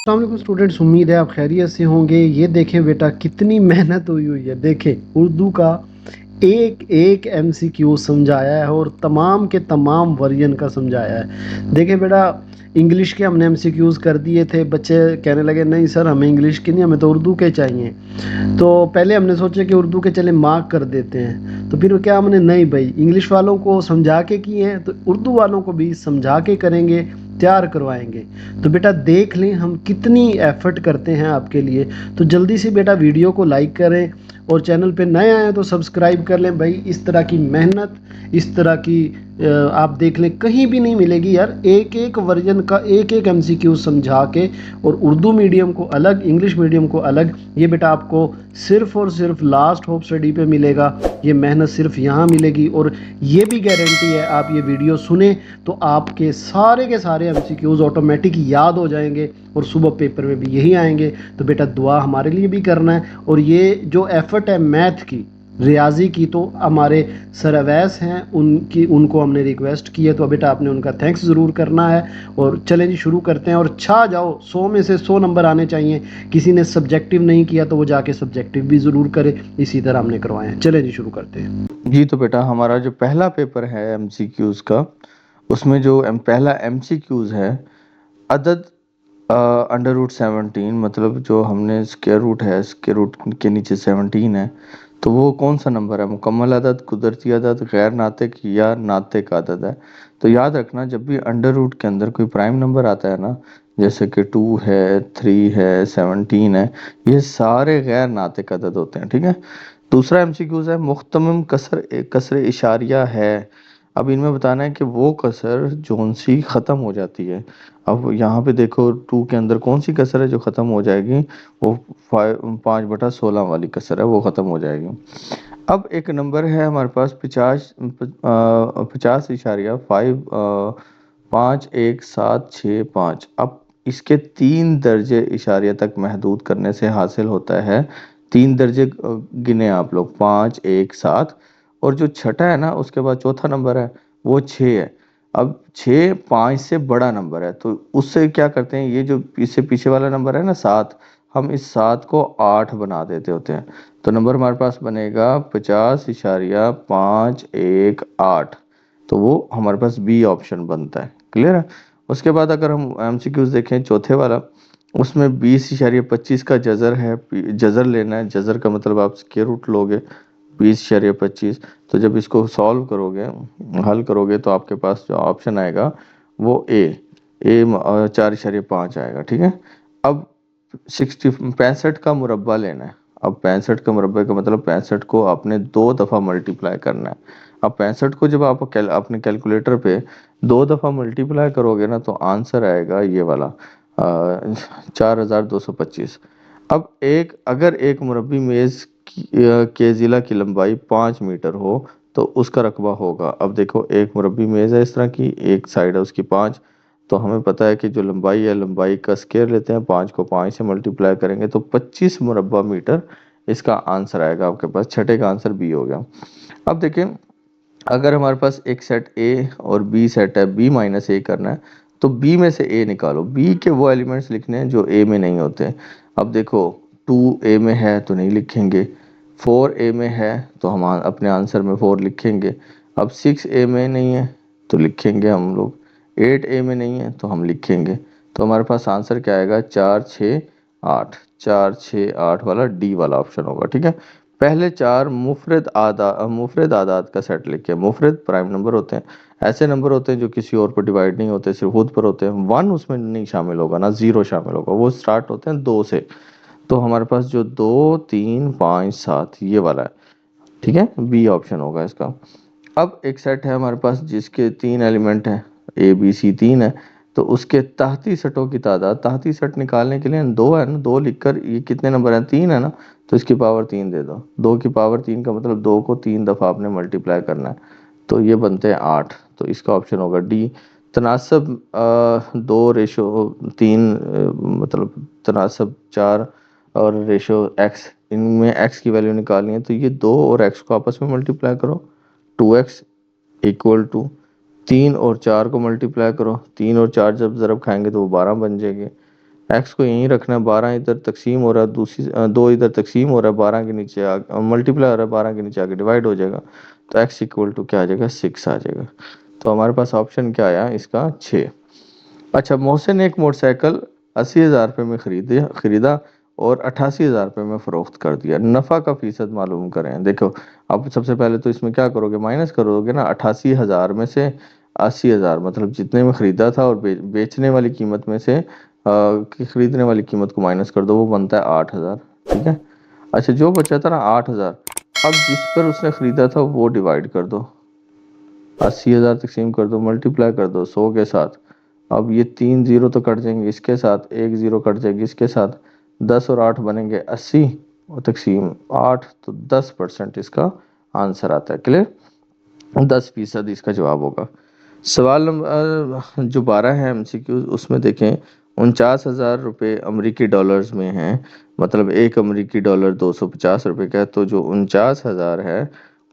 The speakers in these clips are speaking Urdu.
السلام علیکم اسٹوڈنٹس، امید ہے آپ خیریت سے ہوں گے۔ یہ دیکھیں بیٹا کتنی محنت ہوئی ہے۔ دیکھیں اردو کا ایک ایک ایم سی کیو سمجھایا ہے اور تمام کے تمام ورژن کا سمجھایا ہے۔ دیکھیں بیٹا انگلش کے ہم نے ایم سی کیوز کر دیے تھے، بچے کہنے لگے نہیں سر ہمیں انگلش کے نہیں، ہمیں تو اردو کے چاہیے۔ تو پہلے ہم نے سوچا کہ اردو کے چلے مارک کر دیتے ہیں، تو پھر کیا ہم نے نہیں بھائی انگلش والوں کو سمجھا کے کیے ہیں تو اردو والوں کو بھی سمجھا کے کریں گے، تیار کروائیں گے۔ تو بیٹا دیکھ لیں ہم کتنی ایفرٹ کرتے ہیں آپ کے لیے۔ تو جلدی سے بیٹا ویڈیو کو لائک کریں اور چینل پہ نئے آئے ہیں تو سبسکرائب کر لیں بھائی۔ اس طرح کی محنت، اس طرح کی آپ دیکھ لیں کہیں بھی نہیں ملے گی یار۔ ایک ایک ورژن کا ایک ایک ایم سی کیو سمجھا کے، اور اردو میڈیم کو الگ انگلش میڈیم کو الگ، یہ بیٹا آپ کو صرف اور صرف لاسٹ ہوپ اسٹڈی پہ ملے گا۔ یہ محنت صرف یہاں ملے گی، اور یہ بھی گارنٹی ہے آپ یہ ویڈیو سنیں تو آپ کے سارے ایم سی کیوز آٹومیٹک یاد ہو جائیں گے اور صبح پیپر میں بھی یہی آئیں گے۔ تو بیٹا دعا ہمارے لیے بھی کرنا ہے، اور یہ جو ایفرٹ ہے میتھ کی، ریاضی کی، تو ہمارے سر اویس ہیں ان کو ہم نے ریکویسٹ کی ہے، تو بیٹا آپ نے ان کا تھینکس ضرور کرنا ہے۔ اور چلیں جی شروع کرتے ہیں، اور چھا جاؤ 100 میں سے 100 نمبر آنے چاہیے۔ کسی نے سبجیکٹیو نہیں کیا تو وہ جا کے سبجیکٹیو بھی ضرور کرے، اسی طرح ہم نے کروائے ہیں۔ چلیں جی شروع کرتے ہیں۔ جی تو بیٹا ہمارا جو پہلا پیپر ہے ایم سی کیوز کا، اس میں جو پہلا ایم سی کیوز ہے عدد انڈر روٹ 17، مطلب جو ہم نے اسکیئر روٹ ہے، اسکیئر روٹ کے نیچے 17 ہے، تو وہ کون سا نمبر ہے؟ مکمل عدد، قدرتی عدد، غیر ناطق یا ناطق عدد ہے؟ تو یاد رکھنا جب بھی انڈر روٹ کے اندر کوئی پرائم نمبر آتا ہے نا، جیسے کہ 2 ہے، 3 ہے، 17 ہے، یہ سارے غیر ناطق عدد ہوتے ہیں، ٹھیک ہے۔ دوسرا ایم سی کیوز ہے مختمم کسر اشاریہ ہے۔ اب ان میں بتانا ہے کہ وہ کسر جون سی ختم ہو جاتی ہے۔ اب یہاں پہ دیکھو 2 کے اندر کون سی کسر ہے جو ختم ہو جائے گی؟ وہ 5/16 والی کسر ہے، وہ ختم ہو جائے گی۔ اب ایک نمبر ہے ہمارے پاس 50.51765۔ اب اس کے 3 درجے اشاریہ تک محدود کرنے سے حاصل ہوتا ہے، 3 درجے گنے آپ لوگ، 5 1 7، اور جو چھٹا ہے نا اس کے بعد چوتھا نمبر ہے وہ 6 ہے۔ اب 6 5 سے بڑا نمبر ہے، تو اس سے کیا کرتے ہیں، یہ جو اس سے پیچھے والا نمبر ہے نا 7، ہم اس 7 کو 8 بنا دیتے ہوتے ہیں، تو نمبر ہمارے پاس بنے گا 50.518۔ تو وہ ہمارے پاس بی آپشن بنتا ہے، کلیئر ہے۔ اس کے بعد اگر ہم ایم سی کیوز دیکھیں چوتھے والا، اس میں 20.25 کا جذر ہے، جذر لینا ہے۔ جذر کا مطلب آپ اسکیئر روٹ لوگے 20.25، تو جب اس کو سالو کرو گے، حل کرو گے، تو آپ کے پاس جو آپشن آئے گا وہ اے 4.5 آئے گا، ٹھیک ہے۔ اب 65 کا مربع لینا ہے۔ اب 65 کا مربع کا مطلب 65 کو آپ نے 2 دفعہ ملٹیپلائی کرنا ہے۔ اب 65 کو جب آپ اپنے کیلکولیٹر پہ 2 دفعہ ملٹیپلائی کرو گے نا، تو آنسر آئے گا یہ والا 4225۔ اب اگر ایک مربع میز کے ضلع کی لمبائی 5 میٹر ہو تو اس کا رقبہ ہوگا۔ اب دیکھو ایک مربع میز ہے اس طرح کی، ایک سائڈ ہے اس کی 5، تو ہمیں پتہ ہے کہ جو لمبائی ہے، لمبائی کا اسکیئر لیتے ہیں، 5 کو 5 سے ملٹیپلائی کریں گے تو 25 مربع میٹر اس کا آنسر آئے گا آپ کے پاس۔ چھٹے کا آنسر بی ہو گیا۔ اب دیکھیں اگر ہمارے پاس ایک سیٹ اے اور بی سیٹ ہے، بی مائنس اے کرنا ہے، تو بی میں سے اے نکالو، بی کے وہ ایلیمنٹس لکھنے ہیں جو اے میں نہیں ہوتے۔ اب دیکھو 2 اے میں ہے تو نہیں لکھیں گے، 4 اے میں ہے تو ہم اپنے آنسر میں 4 لکھیں گے۔ اب 6 اے میں نہیں ہے تو لکھیں گے ہم لوگ، 8 اے میں نہیں ہے تو ہم لکھیں گے۔ تو ہمارے پاس آنسر کیا آئے گا؟ 4 6 8، 4 6 8 والا ڈی والا آپشن ہوگا، ٹھیک ہے۔ پہلے 4 مفرد اعداد کا سیٹ لکھیں۔ مفرد پرائم نمبر ہوتے ہیں، ایسے نمبر ہوتے ہیں جو کسی اور پر ڈیوائیڈ نہیں ہوتے، صرف خود پر ہوتے ہیں۔ 1 اس میں نہیں شامل ہوگا، نہ 0 شامل ہوگا، وہ سٹارٹ ہوتے ہیں 2 سے۔ تو ہمارے پاس جو 2 3 5 7 یہ والا ہے، ٹھیک ہے، بی آپشن ہوگا اس کا۔ اب ایک سیٹ ہے ہمارے پاس جس کے 3 ایلیمنٹ ہیں، اے بی سی 3 ہے، تو اس کے تحتی سٹوں کی تعداد، تحتی سٹ نکالنے کے لیے 2 ہے نا، 2 لکھ کر یہ کتنے نمبر ہیں؟ 3 ہے نا، تو اس کی پاور 3 دے دو۔ 2 کی پاور 3 کا مطلب 2 کو 3 دفعہ آپ نے ملٹیپلائی کرنا ہے، تو یہ بنتے ہیں 8، تو اس کا آپشن ہوگا ڈی۔ تناسب 2:3، مطلب تناسب 4 اور ریشو ایکس، ان میں ایکس کی ویلیو نکالنی ہے، تو یہ 2 اور ایکس کو آپس میں ملٹیپلائی کرو، 2x ایکول ٹو 3 اور 4 کو ملٹیپلائی کرو، 3 اور 4 جب ضرب کھائیں گے تو وہ 12 بن جائے گی۔ ایکس کو یہیں رکھنا ہے، 12 ادھر تقسیم ہو رہا ہے، دوسری 2 ادھر تقسیم ہو رہا ہے، 12 کے نیچے ملٹیپلائی ہو رہا ہے، 12 کے نیچے آگے ڈیوائڈ ہو جائے گا، تو ایکس اکول ٹو کیا آ جائے گا 6 آ جائے گا. تو ہمارے پاس آپشن کیا آیا اس کا 6. اچھا، محسن نے ایک موٹر سائیکل 80,000 روپے میں خریدا اور 88,000 روپے میں فروخت کر دیا، نفع کا فیصد معلوم کریں. دیکھو اب سب سے پہلے تو اس میں کیا کرو گے، مائنس کرو گے نا. 88,000 میں سے 80,000 مطلب جتنے میں خریدا تھا اور بیچنے والی قیمت میں سے خریدنے والی قیمت کو مائنس کر دو، وہ بنتا ہے 8,000. ٹھیک ہے. اچھا، جو بچا تھا نا 8,000، اب جس پر اس نے خریدا تھا وہ ڈیوائڈ کر دو، 80,000 تقسیم کر دو، ملٹیپلائی کر دو 100 کے ساتھ. اب یہ 3 زیرو تو کٹ جائیں گے اس کے ساتھ، 1 زیرو کٹ جائے گی اس کے ساتھ، 10 اور 8 بنیں گے 80 اور تقسیم 8، تو 10% اس کا آنسر آتا ہے. کلیئر؟ 10% اس کا جواب ہوگا. سوال نمبر جو 12 ہے ایم سی کیو، اس میں دیکھیں 49,000 روپے امریکی ڈالرز میں ہیں، مطلب ایک امریکی ڈالر 250 روپے کا ہے. تو جو 49,000 ہے،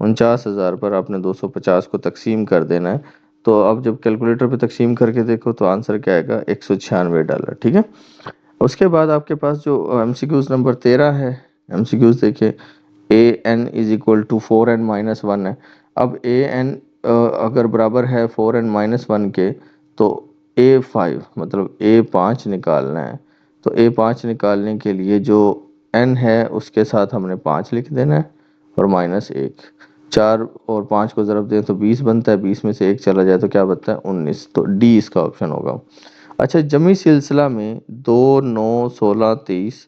49,000 پر آپ نے 250 کو تقسیم کر دینا ہے. تو اب جب کیلکولیٹر پہ تقسیم کر کے دیکھو تو آنسر کیا آئے گا، $196. ٹھیک ہے. اس کے بعد آپ کے پاس جو ایم سی کیوز نمبر 13 ہے، ایم سی کیوز دیکھیں an is equal to 4n minus 1 ہے. اب an اگر برابر ہے 4n minus 1 کے، تو a5 مطلب a5 نکالنا ہے. تو a5 نکالنے کے لیے جو n ہے اس کے ساتھ ہم نے 5 لکھ دینا ہے اور مائنس 1. 4 اور 5 کو ضرب دیں تو 20 بنتا ہے، 20 میں سے 1 چلا جائے تو کیا بنتا ہے 19. تو ڈی اس کا آپشن ہوگا. اچھا، جمعی سلسلہ میں 2، 9، 16، 23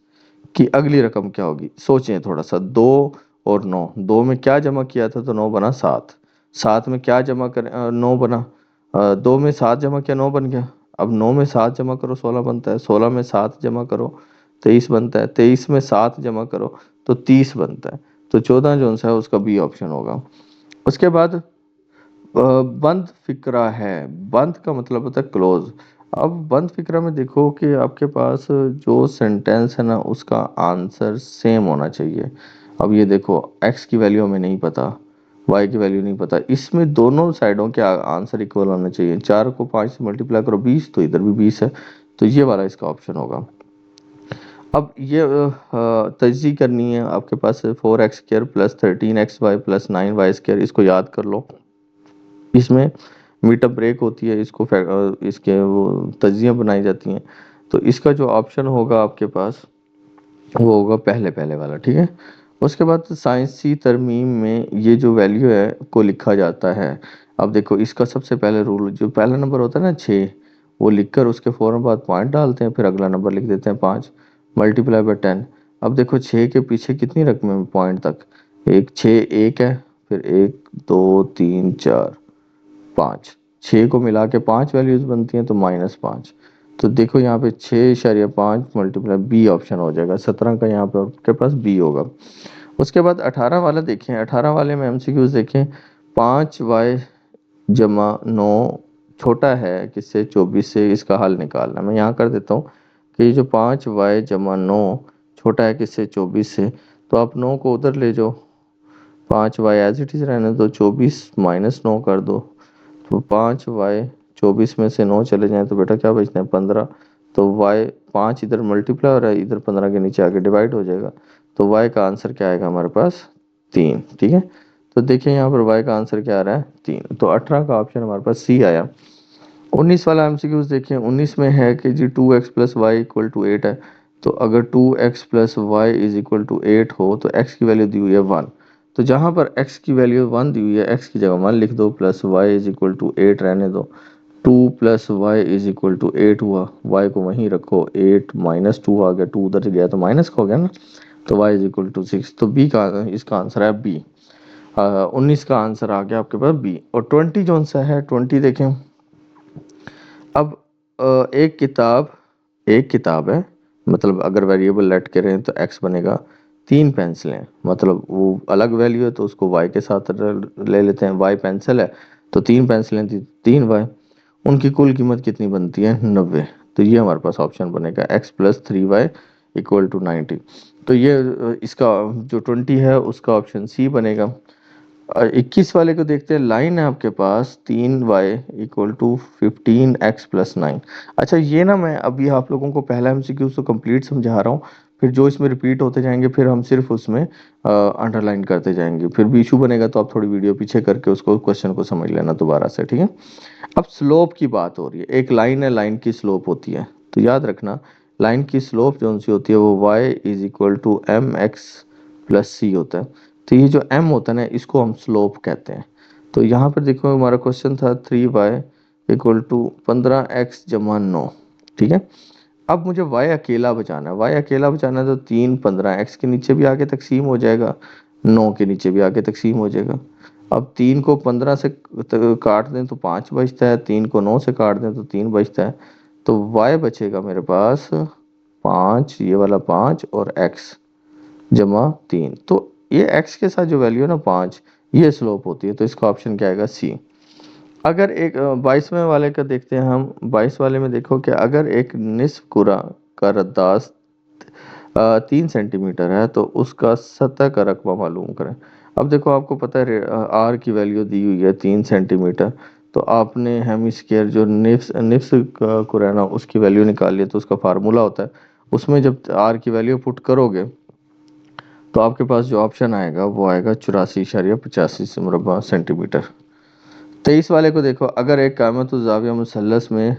کی اگلی رقم کیا ہوگی؟ سوچیں تھوڑا سا. 2 اور 9، 2 میں کیا جمع کیا تھا تو 9 بنا 7. 7 میں کیا جمع کر 9 بنا 2 میں 7 جمع کیا 9 بن گیا. اب 9 میں 7 جمع کرو 16 بنتا ہے، 16 میں 7 جمع کرو 23 بنتا ہے، 23 میں 7 جمع کرو تو 30 بنتا ہے. تو 14 جو ہے اس کا بی آپشن ہوگا. اس کے بعد بند فقرہ ہے. بند کا مطلب ہوتا ہے کلوز. اب بند فقرہ میں دیکھو کہ آپ کے پاس جو سینٹینس ہے نا اس کا آنسر سیم ہونا چاہیے. اب یہ دیکھو ایکس کی ویلیو ہمیں نہیں پتا، وائی کی ویلیو نہیں پتا، اس میں دونوں سائڈوں کے آنسر اکول ہونا چاہیے. 4 کو 5 سے ملٹیپلائی کرو 20، تو ادھر بھی 20 ہے، تو یہ والا اس کا آپشن ہوگا. اب یہ تجزیہ کرنی ہے آپ کے پاس 4x² + 13xy + 9y²، اس کو یاد کر لو. اس میں میٹ اپ بریک ہوتی ہے، اس کے وہ تجزیہ بنائی جاتی ہیں. تو اس کا جو آپشن ہوگا آپ کے پاس وہ ہوگا پہلے والا. ٹھیک ہے. اس کے بعد سائنسی ترمیم میں یہ جو ویلیو ہے کو لکھا جاتا ہے. اب دیکھو اس کا سب سے پہلے رول، جو پہلا نمبر ہوتا ہے نا 6، وہ لکھ کر اس کے فوراً بعد پوائنٹ ڈالتے ہیں، پھر اگلا نمبر لکھ دیتے ہیں 5 ملٹیپلائی بائی 10. اب دیکھو 6 کے پیچھے کتنی رقمیں ہیں پوائنٹ تک، 6 ایک ہے، پھر 1 2 3 4 5، 6 کو ملا کے 5 ویلیوز بنتی ہیں تو -5. تو دیکھو یہاں پہ 6.5 ملٹیپلائی بی آپشن ہو جائے گا. 17 کا یہاں پہ آپ کے پاس بی ہوگا. اس کے بعد 18 والا دیکھیں. 18 والے میں ایم سی کیوز دیکھیں. 5y جمع 9 چھوٹا ہے کس سے 24 سے، اس کا حل نکالنا. میں یہاں کر دیتا ہوں کہ یہ جو 5y جمع 9 چھوٹا ہے کس سے 24 سے، تو آپ 9 کو ادھر لے جاؤ، 5y ایز اٹ از رہنے دو، 24 -9 کر دو. تو 5y 24 میں سے 9 چلے جائیں تو بیٹا کیا بچتے ہیں 15. تو y 5 ادھر ملٹیپلائی ہو رہا ہے، ادھر 15 کے نیچے آگے ڈیوائڈ ہو جائے گا. تو y کا آنسر کیا آئے گا ہمارے پاس 3. ٹھیک ہے. تو دیکھیں یہاں پر y کا آنسر کیا آ رہا ہے 3. تو 18 کا آپشن ہمارے پاس سی آیا. 19 والا ایم سی کیوز دیکھیں. 19 میں ہے کہ جی 2x + y = 8 ہے. تو اگر 2x + y = 8 ہو تو x کی ویلیو دی ہوئی ہے 1. تو جہاں پر x کی ویلیو 1 دی ہوئی ہے، x کی جگہ 1 لکھ دو، پلس y = 8 رہنے دو. 2 + y = 8 ہوا، y کو وہیں رکھو، 8 - 2 آ گیا، 2 ادھر سے گیا تو مائنس ہو گیا نا، تو y = 6. تو بی کا اس کا آنسر ہے بی. 19 کا آنسر آ گیا آپ کے پاس بی. اور 20 جو سا ہے 20 دیکھیں. اب ایک کتاب ہے، مطلب اگر ویریبل لیٹ کریں تو x بنے گا. 3 پینسلیں، مطلب وہ الگ ویلیو ہے تو اس کو y کے ساتھ لے لیتے ہیں. y پینسل ہے تو 3 پینسلیں تھی 3y، ان کی کل قیمت کتنی بنتی ہے 90. تو یہ ہمارے پاس آپشن بنے گا x + 3y = 90. تو یہ اس کا جو 20 ہے اس کا آپشن سی بنے گا. 21 والے کو دیکھتے ہیں. لائن ہے آپ کے پاس 3y equal to 15x plus 9. اچھا یہ نا میں ابھی آپ لوگوں کو پہلا ایم سی کیو تو کمپلیٹ سمجھا رہا ہوں, پھر جو اس میں ریپیٹ ہوتے جائیں گے پھر ہم صرف اس میں انڈر لائن کرتے جائیں گے, پھر بھی ایشو بنے گا تو آپ تھوڑی ویڈیو پیچھے کر کے اس کو کوشچن کو سمجھ لینا دوبارہ سے, ٹھیک ہے. اب سلوپ کی بات ہو رہی ہے, ایک لائن ہے, لائن کی سلوپ ہوتی ہے, تو یاد رکھنا لائن کی سلوپ جو سی ہوتی ہے وہ y is equal to mx plus c ہوتا ہے. تو یہ جو m ہوتا ہے نا اس کو ہم سلوپ کہتے ہیں. تو یہاں پر دیکھو ہمارا کوشچن تھا 3y equal to 15x جمع 9, ٹھیک ہے. اب مجھے y اکیلا بچانا ہے, y اکیلا بچانا ہے تو 3 15x کے نیچے بھی آگے تقسیم ہو جائے گا, 9 کے نیچے بھی آگے تقسیم ہو جائے گا. اب 3 کو 15 سے کاٹ دیں تو 5 بچتا ہے, 3 کو 9 سے کاٹ دیں تو 3 بچتا ہے, تو y بچے گا میرے پاس 5, یہ والا 5 اور x جمع 3. تو یہ x کے ساتھ جو ویلیو ہے نا 5, یہ سلوپ ہوتی ہے, تو اس کا آپشن کیا آئے گا سی. اگر ایک 22ویں والے کا دیکھتے ہیں ہم, 22 والے میں دیکھو کہ اگر ایک نصف کرہ کا رداس 3 سینٹی میٹر ہے تو اس کا سطح کا رقبہ معلوم کریں. اب دیکھو آپ کو پتہ ہے آر کی ویلیو دی ہوئی ہے 3 سینٹی میٹر, تو آپ نے ہیمی اسکیئر جو نصف کرہ ہے نا اس کی ویلیو نکال لی, تو اس کا فارمولا ہوتا ہے, اس میں جب آر کی ویلیو پٹ کرو گے تو آپ کے پاس جو آپشن آئے گا وہ آئے گا 84.85 مربع سینٹی میٹر. 23 والے کو دیکھو, اگر ایک قائمۃ الزاویہ مثلث میں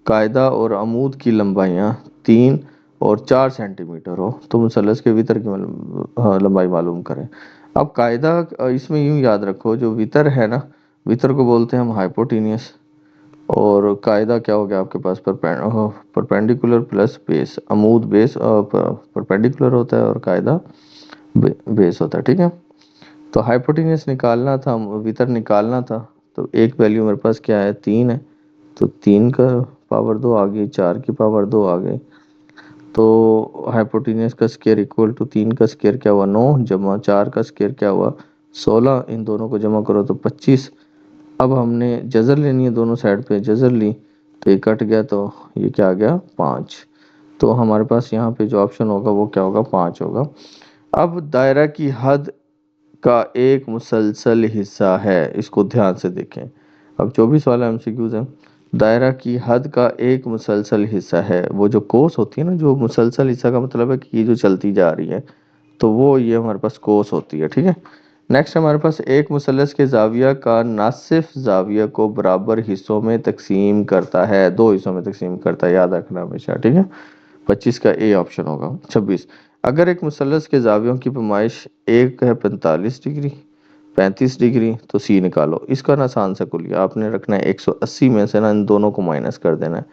قاعدہ اور عمود کی لمبائیاں 3 اور 4 سینٹی میٹر ہو تو مثلث کے وتر کی لمبائی معلوم کریں. اب قاعدہ اس میں یوں یاد رکھو, جو وتر ہے نا وتر کو بولتے ہیں ہم ہائپوٹینیس, اور قاعدہ کیا ہو گیا آپ کے پاس پرپینڈیکولر پلس بیس, عمود بیس پرپینڈیکولر ہوتا ہے اور قاعدہ بیس ہوتا ہے, ٹھیک ہے. تو ہائپوٹینس نکالنا تھا, وتر نکالنا تھا, تو ایک ویلیو میرے پاس کیا ہے 3 ہے, تو 3 کا پاور 2 آ گئی, 4 کی پاور 2 آ گئی, تو ہائپوٹینس کا اسکیئر اکول ٹو 3 کا اسکیئر کیا ہوا 9 جمع 4 کا اسکیئر کیا ہوا 16, ان دونوں کو جمع کرو تو 25. اب ہم نے جذر لینی ہے, دونوں سائڈ پہ جذر لی تو یہ کٹ گیا, تو یہ کیا آ گیا 5. تو ہمارے پاس یہاں پہ جو آپشن ہوگا وہ کیا ہوگا 5 ہوگا. اب دائرہ کی حد کا ایک مسلسل حصہ ہے, اس کو دھیان سے دیکھیں. اب 24 والا ایم سی کیوز ہے, دائرہ کی حد کا ایک مسلسل حصہ ہے, وہ جو کوس ہوتی ہے نا, جو مسلسل حصہ کا مطلب ہے کہ یہ جو چلتی جا رہی ہے, تو وہ یہ ہمارے پاس کوس ہوتی ہے, ٹھیک ہے. نیکسٹ ہمارے پاس ایک مثلث کے زاویہ کا ناصف زاویہ کو برابر حصوں میں تقسیم کرتا ہے, 2 حصوں میں تقسیم کرتا ہے, یاد رکھنا ہمیشہ, ٹھیک ہے. 25 کا اے آپشن ہوگا. 26, اگر ایک مثلث کے زاویوں کی پیمائش ایک ہے 45 ڈگری 35 ڈگری تو سی نکالو. اس کا نا آسان سا کلیہ آپ نے رکھنا ہے 180 میں سے نا ان دونوں کو مائنس کر دینا ہے,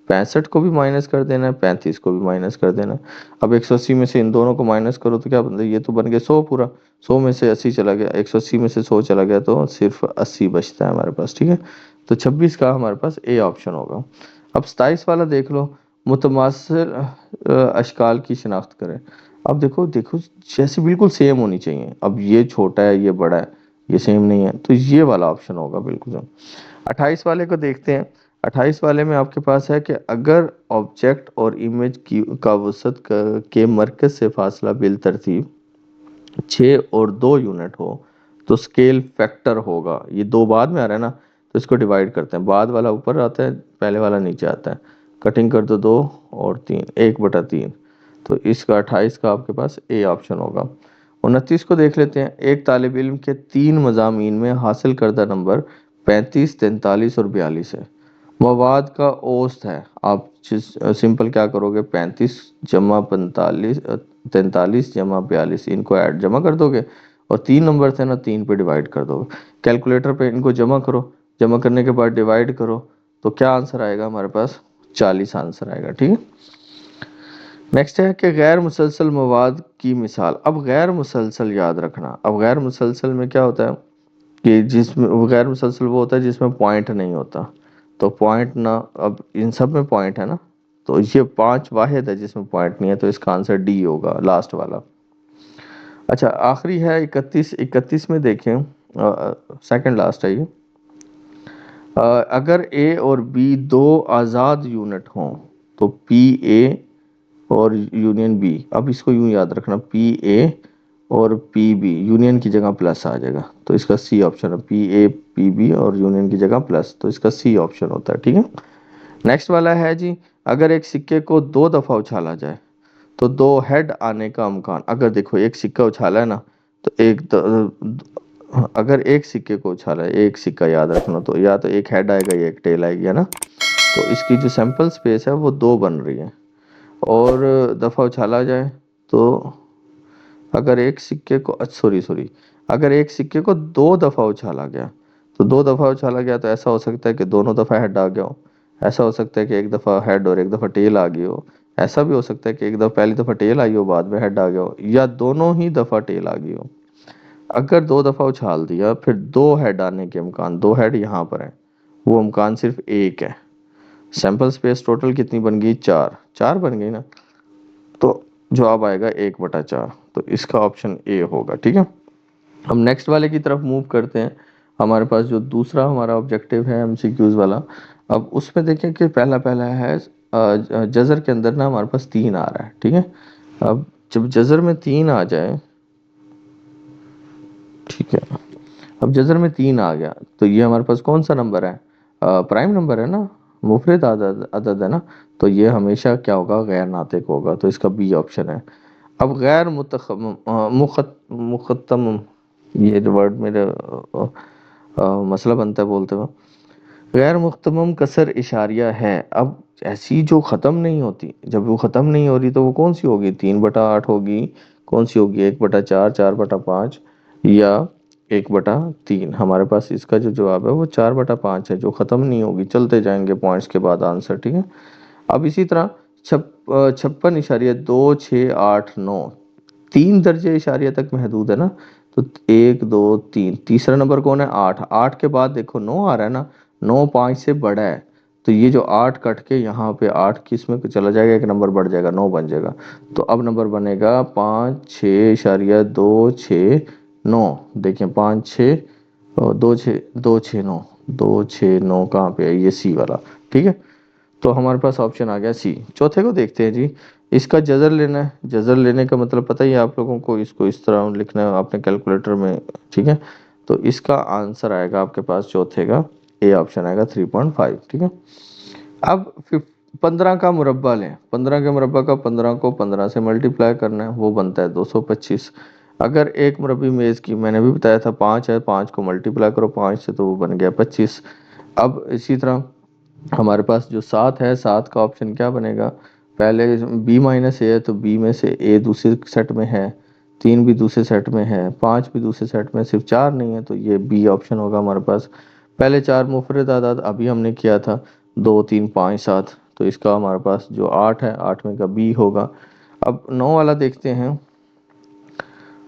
65 کو بھی مائنس کر دینا ہے, 35 کو بھی مائنس کر دینا ہے. اب 180 میں سے ان دونوں کو مائنس کرو تو کیا بنتا ہے, یہ تو بن گیا 100 پورا, 100 میں سے 80 چلا گیا, 180 میں سے 100 چلا گیا تو صرف 80 بچتا ہے ہمارے پاس, ٹھیک ہے. تو 26 کا ہمارے پاس اے آپشن ہوگا. اب 27 والا دیکھ لو, متماثل اشکال کی شناخت کریں. اب دیکھو جیسے بالکل سیم ہونی چاہیے, اب یہ چھوٹا ہے یہ بڑا ہے, یہ سیم نہیں ہے, تو یہ والا آپشن ہوگا بالکل سیم. 28 والے کو دیکھتے ہیں. 28 والے میں آپ کے پاس ہے کہ اگر آبجیکٹ اور امیج کا وسط کے مرکز سے فاصلہ بالترتیب 6 اور 2 یونٹ ہو تو اسکیل فیکٹر ہوگا. یہ 2 بعد میں آ رہا ہے نا, تو اس کو ڈیوائڈ کرتے ہیں, بعد والا اوپر آتا ہے پہلے والا نیچے آتا ہے, کٹنگ کر دو 2 اور 3 1/3, تو اس کا 28 کا آپ کے پاس اے آپشن ہوگا. 29 کو دیکھ لیتے ہیں. ایک طالب علم کے 3 مضامین میں حاصل کردہ نمبر 35 43 اور 42 ہے, مواد کا اوسط ہے. آپ سمپل کیا کرو گے, 35 جمع 45 43 جمع 42 ان کو ایڈ جمع کر دو گے, اور 3 نمبر تھے نا 3 پہ ڈیوائڈ کر دو گے. کیلکولیٹر پہ ان کو جمع کرو, جمع کرنے کے بعد ڈیوائڈ کرو, تو کیا آنسر آئے گا ہمارے پاس 40 آنسر آئے گا, ٹھیک ہے. نیکسٹ ہے کہ غیر مسلسل مواد کی مثال. اب غیر مسلسل یاد رکھنا, اب غیر مسلسل میں کیا ہوتا ہے کہ جس میں غیر مسلسل وہ ہوتا ہے جس میں پوائنٹ نہیں ہوتا, تو پوائنٹ نہ, اب ان سب میں پوائنٹ ہے نا, تو یہ 5 واحد ہے جس میں پوائنٹ نہیں ہے, تو اس کا آنسر ڈی ہوگا لاسٹ والا. اچھا آخری ہے 31 میں دیکھیں, سیکنڈ لاسٹ ہے یہ. اگر اے اور بی 2 آزاد یونٹ ہوں تو پی اے اور یونین بی, اب اس کو یوں یاد رکھنا, پی اے اور پی بی یونین کی جگہ پلس آ جائے گا، تو اس کا سی آپشن ہے، پی اے پی بی اور یونین کی جگہ پلس، تو اس کا سی آپشن ہوتا ہے، ٹھیک ہے۔ نیکسٹ والا ہے جی، اگر ایک سکے کو 2 دفعہ اچھالا جائے تو 2 ہیڈ آنے کا امکان، اگر دیکھو ایک سکہ اچھالا ہے نا، تو اگر ایک سکے کو اچھالا ہے، ایک سکہ یاد رکھنا، تو یا تو ایک ہیڈ آئے گا یا ایک ٹیل آئے گی، ہے نا، تو اس کی جو سیمپل سپیس ہے وہ 2 بن رہی ہے، اور دفعہ اچھالا جائے تو اگر ایک سکے کو اگر ایک سکے کو 2 دفعہ اچھالا گیا، تو 2 دفعہ اچھالا گیا تو ایسا ہو سکتا ہے کہ دونوں دفعہ ہیڈ آ گیا ہو، ایسا ہو سکتا ہے کہ ایک دفعہ ہیڈ اور ایک دفعہ ٹیل آ گئی ہو، ایسا بھی ہو سکتا ہے کہ ایک دفعہ پہلی دفعہ ٹیل آئی ہو بعد میں ہیڈ آ گیا ہو، یا دونوں ہی دفعہ ٹیل آ گئی ہو۔ اگر 2 دفعہ اچھال دیا پھر 2 ہیڈ آنے کے امکان، 2 ہیڈ یہاں پر ہیں، وہ امکان صرف ایک ہے۔ سیمپل سپیس ٹوٹل کتنی بن گئی؟ 4، 4 بن گئی نا، تو جواب آئے گا 1/4، تو اس کا آپشن اے ہوگا، ٹھیک ہے۔ ہم نیکسٹ والے کی طرف موو کرتے ہیں۔ ہمارے پاس جو دوسرا ہمارا آبجیکٹیو ہے ایم سی کیوز والا، اب اس میں دیکھیں کہ پہلا ہے جزر کے اندر نا ہمارے پاس 3 آ رہا ہے، ٹھیک ہے۔ اب جب جزر میں 3 آ جائے، ٹھیک ہے، اب جزر میں 3 آ گیا تو یہ ہمارے پاس کون سا نمبر ہے؟ پرائم نمبر ہے نا، مفرد عدد ہے نا، تو یہ ہمیشہ کیا ہوگا؟ غیر ناطق ہوگا، تو اس کا بی آپشن ہے۔ اب غیر مختم، یہ جو ورڈ میرے مسئلہ بنتا ہے بولتے ہوئے، غیر مختمم کسر اشاریہ ہے، اب ایسی جو ختم نہیں ہوتی، جب وہ ختم نہیں ہو رہی تو وہ کون سی ہوگی؟ 3/8 ہوگی، کون سی ہوگی؟ 1/4، 4/5، یا 1/3۔ ہمارے پاس اس کا جو جواب ہے وہ 4/5 ہے، جو ختم نہیں ہوگی، چلتے جائیں گے پوائنٹس کے بعد آنسر، ٹھیک ہے۔ اب اسی طرح 56.268 3 درجے اشاریہ تک محدود ہے نا، تو 1 2 3، تیسرا نمبر کون ہے؟ 8، 8 کے بعد دیکھو 9 آ رہا ہے نا، 9 5 سے بڑا ہے، تو یہ جو 8 کٹ کے یہاں پہ 8 کس میں چلا جائے گا؟ ایک نمبر بڑھ جائے گا، 9 بن جائے گا، تو اب نمبر بنے گا 5.6.269، دیکھیں 5 6 2 6 2 6 9 2 6 9 کہاں پہ ہے؟ یہ سی والا، ٹھیک ہے۔ تو ہمارے پاس آپشن آ گیا سی۔ چوتھے کو دیکھتے ہیں جی، اس کا جذر لینا ہے، جذر لینے کا مطلب پتہ ہی ہے آپ لوگوں کو، اس کو اس طرح لکھنا ہے آپ نے کیلکولیٹر میں، ٹھیک ہے۔ تو اس کا آنسر آئے گا آپ کے پاس چوتھے کا اے آپشن آئے گا 3.5، ٹھیک ہے۔ اب 15 کا مربع لیں، 15 کے مربع کا 15 کو 15 سے ملٹیپلائی کرنا ہے، وہ بنتا ہے 225۔ اگر ایک مربع میز کی، میں نے بھی بتایا تھا 5 ہے، 5 کو ملٹیپلائی کرو 5 سے تو وہ بن گیا 25۔ اب اسی طرح ہمارے پاس جو 7 ہے، 7 کا آپشن کیا بنے گا؟ پہلے بی مائنس اے ہے تو بی میں سے اے دوسرے سیٹ میں ہے، 3 بھی دوسرے سیٹ میں ہے، 5 بھی دوسرے سیٹ میں، صرف 4 نہیں ہے، تو یہ بی آپشن ہوگا ہمارے پاس۔ پہلے 4 مفرد اعداد ابھی ہم نے کیا تھا، 2 3 5 7، تو اس کا ہمارے پاس جو 8 ہے، 8 میں کا بی ہوگا۔ اب 9 والا دیکھتے ہیں،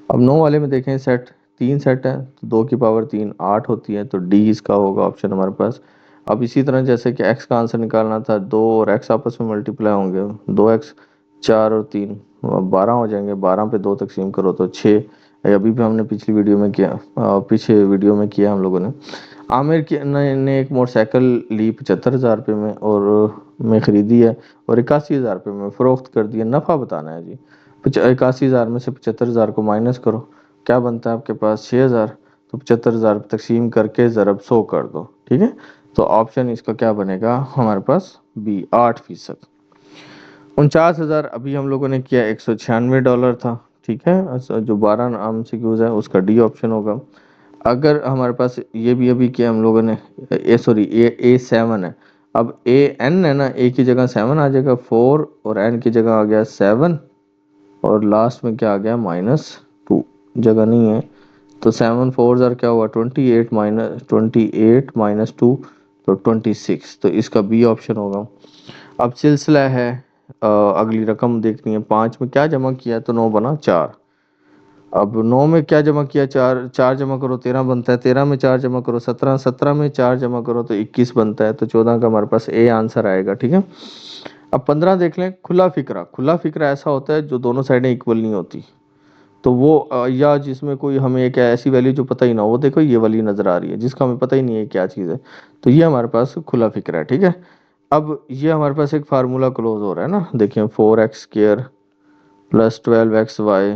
اب 9 والے میں دیکھیں سیٹ 3 سیٹ ہے، تو 2 کی پاور 3 8 ہوتی ہے، تو ڈی اس کا ہوگا آپشن ہمارے پاس۔ اب اسی طرح جیسے کہ ایکس کا آنسر نکالنا تھا، 2 اور ایکس آپس میں ملٹیپلائی ہوں گے، 2x 4 اور 3 12 ہو جائیں گے، 12 پہ 2 تقسیم کرو تو 6۔ ابھی بھی ہم نے پچھلی ویڈیو میں کیا، پیچھے ویڈیو میں کیا ہم لوگوں نے۔ عامر نے ایک موٹر سائیکل لی 75,000 روپے میں، اور میں خریدی ہے، اور 81,000 روپے میں فروخت کر دی ہے، نفع بتانا ہے جی۔ 81,000 میں سے 75,000 کو مائنس کرو، کیا بنتا ہے آپ کے پاس؟ 6,000، تو 75,000 تقسیم کر کے ضرب 100 کر دو، ٹھیک ہے۔ تو آپشن اس کا کیا بنے گا ہمارے پاس؟ بی 8%۔ 49,000 ابھی ہم لوگوں نے کیا $196 تھا، ٹھیک ہے، جو 12 نام سے کیوز ہے اس کا ڈی آپشن ہوگا۔ اگر ہمارے پاس یہ بھی ابھی کیا ہم لوگوں نے، اے 7 ہے، اب اے این ہے نا، اے کی جگہ 7 آ جائے گا، 4 اور این کی جگہ آ گیا 7، اور لاسٹ میں کیا آ گیا؟ -2، جگہ نہیں ہے، تو 7 4 کیا ہوا؟ 28 مائنس 2، تو 26، تو اس کا بی آپشن ہوگا۔ اب سلسلہ ہے، اگلی رقم دیکھنی ہے، 5 میں کیا جمع کیا تو 9 بنا 4، اب 9 میں کیا جمع کیا؟ 4، 4 جمع کرو 13 بنتا ہے، 13 میں 4 جمع کرو 17، 17 میں 4 جمع کرو تو 21 بنتا ہے، تو 14 کا ہمارے پاس اے آنسر آئے گا، ٹھیک ہے۔ اب 15 دیکھ لیں، کھلا فکرہ، کھلا فکرہ ایسا ہوتا ہے جو دونوں سائڈیں ایکول نہیں ہوتی، تو وہ یا جس میں کوئی ہمیں ایک ایسی ویلیو جو پتہ ہی نہ ہو، وہ دیکھو یہ والی نظر آ رہی ہے جس کا ہمیں پتہ ہی نہیں ہے کیا چیز ہے، تو یہ ہمارے پاس کھلا فکرہ ہے، ٹھیک ہے۔ اب یہ ہمارے پاس ایک فارمولا کلوز ہو رہا ہے نا، دیکھیں 4x² + 12xy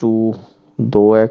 2x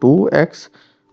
2x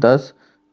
10।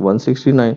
169।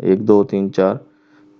1 2 3 4,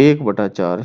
1/4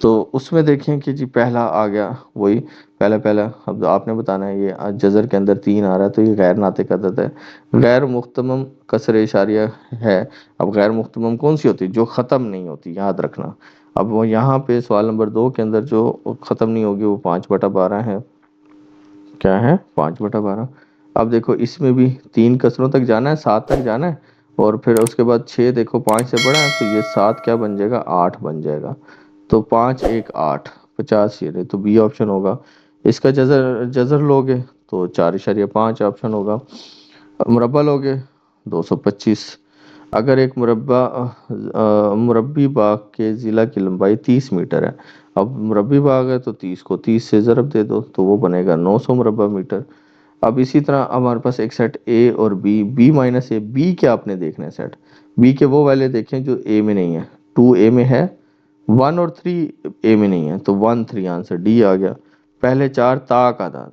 تو اس میں دیکھیں کہ جی پہلا آ گیا وہی پہلا اب آپ نے بتانا ہے یہ جذر کے اندر 3 آ رہا ہے تو یہ غیر ناطق عدد ہے، غیر مختمم کسر اشاریہ ہے۔ اب غیر مختمم کون سی ہوتی ہے؟ جو ختم نہیں ہوتی، یاد رکھنا۔ اب وہ یہاں پہ سوال نمبر 2 کے اندر جو ختم نہیں ہوگی وہ 5/12 ہے، کیا ہے 5/12۔ اب دیکھو اس میں بھی 3 کسروں تک جانا ہے، 7 تک جانا ہے، اور پھر اس کے بعد 6 دیکھو 5 سے بڑا ہے تو یہ 7 کیا بن جائے گا؟ 8 بن جائے گا۔ تو 5 1 8 50 یہ رہے، تو بی آپشن ہوگا۔ اس کا جذر لوگے تو 4.5 آپشن ہوگا۔ مربع لوگے 225۔ اگر ایک مربی باغ کے ضلع کی لمبائی 30 میٹر ہے، اب مربی باغ ہے تو 30 کو 30 سے ضرب دے دو تو وہ بنے گا 900 مربع میٹر۔ اب اسی طرح ہمارے پاس ایک سیٹ اے اور بی مائنس اے، بی کے آپ نے دیکھنا ہے سیٹ بی کے وہ والے دیکھیں جو اے میں نہیں ہے، 2 اے میں ہے، 1 اور 3 اے میں نہیں ہے، تو 1 3 آنسر ڈی آ گیا۔ پہلے 4 تاک اعداد،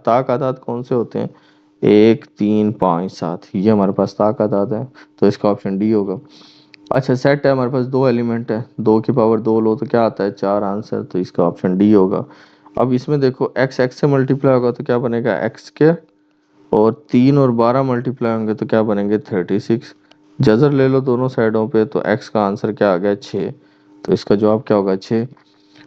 تاک اعداد کون سے ہوتے ہیں؟ 1 3 5 7، یہ ہمارے پاس تاک اعداد ہے تو اس کا آپشن ڈی ہوگا۔ اچھا سیٹ ہے ہمارے پاس 2 ایلیمنٹ ہے، 2 کی پاور 2 لو تو کیا آتا ہے 4 آنسر، تو اس کا آپشن ڈی ہوگا۔ اب اس میں دیکھو ایکس ایکس سے ملٹیپلائی ہوگا تو کیا بنے گا ایکس کے، اور 3 اور 12 ملٹیپلائی ہوں گے تو کیا بنیں گے 36۔ جذر لے لو دونوں سائڈوں پہ تو ایکس کا آنسر کیا آ گیا 6، تو اس کا جواب کیا ہوگا 6۔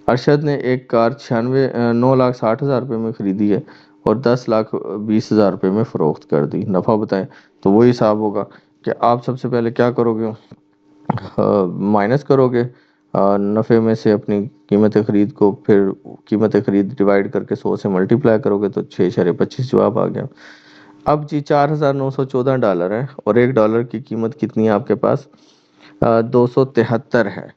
ارشد نے ایک کار 9,60,000 روپے میں خریدی ہے اور 10,20,000 روپے میں فروخت کر دی، نفع بتائیں۔ تو وہی حساب ہوگا کہ آپ سب سے پہلے کیا کرو گے، مائنس کرو گے نفع میں سے اپنی قیمت خرید کو، پھر قیمت خرید ڈیوائڈ کر کے 100 سے ملٹیپلائی کرو گے تو 6.25 جواب آ گیا۔ اب جی $4,914 ہے اور $1 کی قیمت کتنی ہے آپ کے پاس؟ 273 ہے۔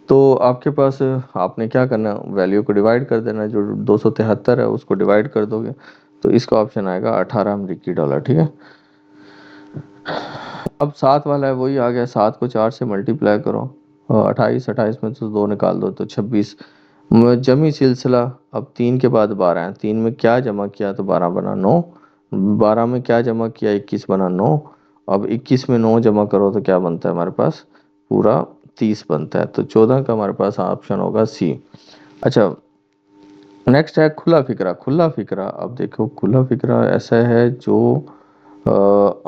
تو آپ کے پاس آپ نے کیا کرنا ہے، ویلیو کو ڈیوائڈ کر دینا ہے، جو 273 ہے اس کو ڈیوائڈ کر دو گے تو اس کا آپشن آئے گا 18 امریکی ڈالر، ٹھیک ہے۔ اب 7 والا ہے وہی آ گیا، 7 کو 4 سے ملٹیپلائی کرو، 28 میں سے 2 نکال دو تو 26۔ جمعی سلسلہ، اب 3 کے بعد 12 ہے، 3 میں کیا جمع کیا تو 12 بنا 9، 12 میں کیا جمع کیا 21 بنا 9، اب 21 میں 9 جمع کرو تو کیا بنتا ہے ہمارے پاس پورا 30 بنتا ہے، تو 14 کا ہمارے پاس آپشن ہوگا سی۔ اچھا نیکسٹ ہے کھلا فکرہ، کھلا فکرہ۔ اب دیکھو کھلا فکرہ ایسا ہے جو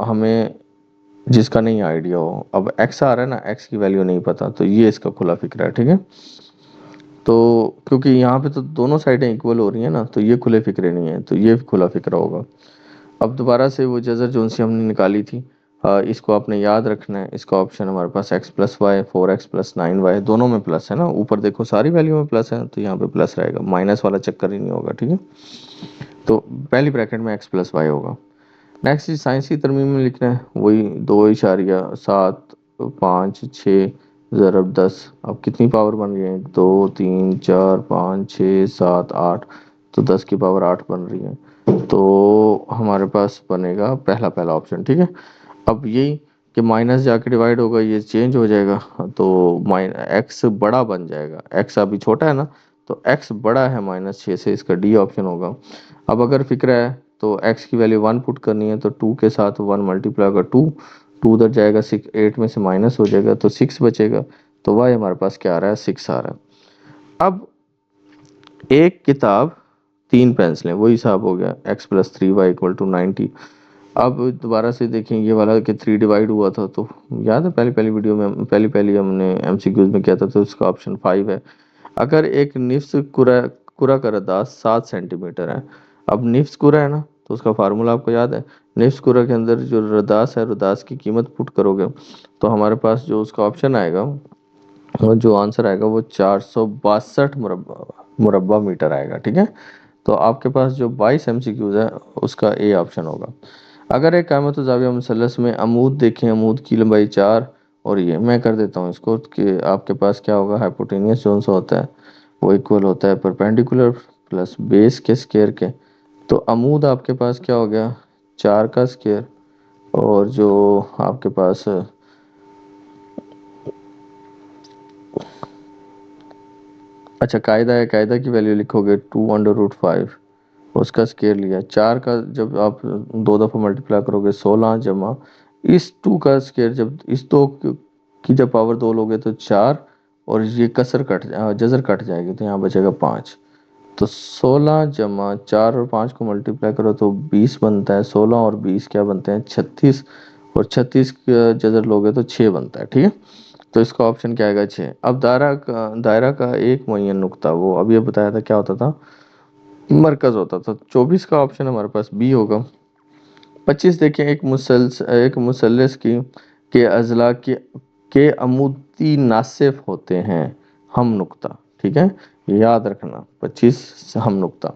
ہمیں جس کا نہیں آئیڈیا ہو، اب ایکس آ رہا ہے نا، ایکس کی ویلیو نہیں پتا تو یہ اس کا کھلا فکرہ ہے، ٹھیک ہے۔ تو کیونکہ یہاں پہ تو دونوں سائڈیں ایکول ہو رہی ہیں نا تو یہ کھلے فکرے نہیں ہیں، تو یہ کھلا فکرہ ہوگا۔ اب دوبارہ سے وہ جذر جو سی ہم نے نکالی تھی، اس کو آپ نے یاد رکھنا ہے، اس کا آپشن ہمارے پاس x+y 4x+9y دونوں میں پلس ہے نا، اوپر دیکھو ساری ویلیو میں پلس ہے تو یہاں پہ پلس رہے گا، مائنس والا چکر ہی نہیں ہوگا، ٹھیک ہے۔ تو پہلی بریکٹ میں x+y ہوگا۔ نیکسٹ سائنسی ترمیم میں لکھنا ہے وہی 2.756 ضرب 10، اب کتنی پاور بن رہی ہے 2 3 4 5 6 7 8، تو 10 کی پاور 8 بن رہی ہے، تو ہمارے پاس بنے گا پہلا آپشن، ٹھیک ہے۔ اب یہی کہ مائنس جا کے ڈیوائڈ ہوگا، یہ چینج ہو جائے گا تو ایکس بڑا بن جائے گا، ایکس ابھی چھوٹا ہے نا تو ایکس بڑا ہے -6 سے، اس کا ڈی آپشن ہوگا۔ اب اگر فکر ہے تو ایکس کی ویلیو 1 پٹ کرنی ہے تو 2 کے ساتھ 1 ملٹیپلائی ہوگا 2، 2 ادھر جائے گا 6، 8 میں سے مائنس ہو جائے گا تو 6 بچے گا، تو وائی ہمارے پاس کیا آ رہا ہے 6 آ رہا ہے۔ اب ایک کتاب 3 پینسلیں، وہی حساب ہو گیا x+3y = 90۔ اب دوبارہ سے دیکھیں یہ والا کہ 3 ڈیوائڈ ہوا تھا تو یاد ہے پہلی ویڈیو میں پہلی ہم نے ایم سی کیوز میں کیا تھا، تو اس کا آپشن 5 ہے۔ اگر ایک نفس کرہ کا رداس 7 سینٹی میٹر ہے، اب نفس کرہ ہے نا تو اس کا فارمولا آپ کو یاد ہے، نفس کرہ کے اندر جو رداس ہے، رداس کی قیمت پٹ کرو گے تو ہمارے پاس جو اس کا آپشن آئے گا، اور جو آنسر آئے گا وہ 462 مربع میٹر آئے گا، ٹھیک ہے۔ تو آپ کے پاس جو 22 ایم سی کیوز ہے اس کا اے آپشن ہوگا۔ اگر ایک قائمت و زاویہ مثلث میں عمود دیکھیں، عمود کی لمبائی 4 اور یہ میں کر دیتا ہوں اس کو کہ آپ کے پاس کیا ہوگا، ہائپوٹینیس جو سا ہوتا ہے وہ ایکول ہوتا ہے پرپینڈیکولر پلس بیس کے اسکیئر کے، تو عمود آپ کے پاس کیا ہو گیا 4 کا اسکیئر، اور جو آپ کے پاس اچھا قاعدہ ہے، قاعدہ کی ویلیو لکھو گے 2√5، اس کا اسکیئر لیا 4 کا، جب آپ 2 دفعہ ملٹیپلائی کرو گے 16 جمع اس 2 کا اسکیئر، جب اس 2 کی جب پاور 2 لوگے تو 4، اور یہ جذر کٹ جائے گی تو یہاں بچے گا 5. تو 16 جمع 4 اور 5 کو ملٹیپلائی کرو تو 20 بنتا ہے. 16 اور 20 کیا بنتے ہیں 36. اور 36 کا جذر لوگے تو 6 بنتا ہے. ٹھیک ہے، تو اس کا آپشن کیا آئے گا 6. اب دائرہ کا ایک معین نقطہ، وہ ابھی بتایا تھا کیا ہوتا تھا، مرکز ہوتا تھا. 24 کا آپشن ہمارے پاس بی ہوگا. 25 دیکھیں، ایک مثلث کے اضلاع کے عمودی ناصف ہوتے ہیں ہم نقطہ. ٹھیک ہے، یاد رکھنا 25 ہم نقطہ.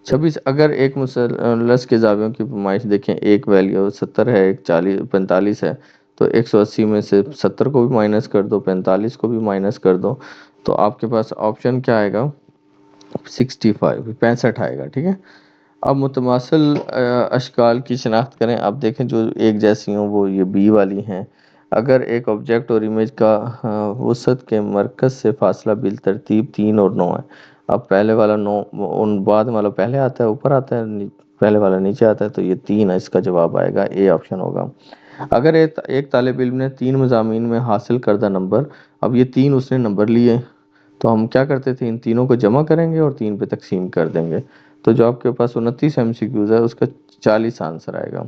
26 اگر ایک مثلث کے زاویوں کی پیمائش دیکھیں، ایک ویلیو 70 ہے، ایک 45 ہے، تو 180 میں سے 70 کو بھی مائنس کر دو، 45 کو بھی مائنس کر دو، تو آپ کے پاس آپشن کیا آئے گا 65 آئے گا. ٹھیک ہے، اب متماثل اشکال کی شناخت کریں. اب دیکھیں جو ایک جیسی ہوں وہ یہ بی والی ہیں. اگر ایک آبجیکٹ اور امیج کا وسط کے مرکز سے فاصلہ بالترتیب 3 اور 9 ہے. اب پہلے والا 9 ان بعد والا پہلے آتا ہے، اوپر آتا ہے، پہلے والا نیچے آتا ہے، تو یہ 3 ہے. اس کا جواب آئے گا اے آپشن ہوگا. اگر ایک طالب علم نے 3 مضامین میں حاصل کردہ نمبر، اب یہ 3 اس نے نمبر لیے، تو ہم کیا کرتے تھے، ان تینوں کو جمع کریں گے اور 3 پہ تقسیم کر دیں گے. تو جو آپ کے پاس 29 ایم سی کیوز ہے اس کا 40 آنسر آئے گا.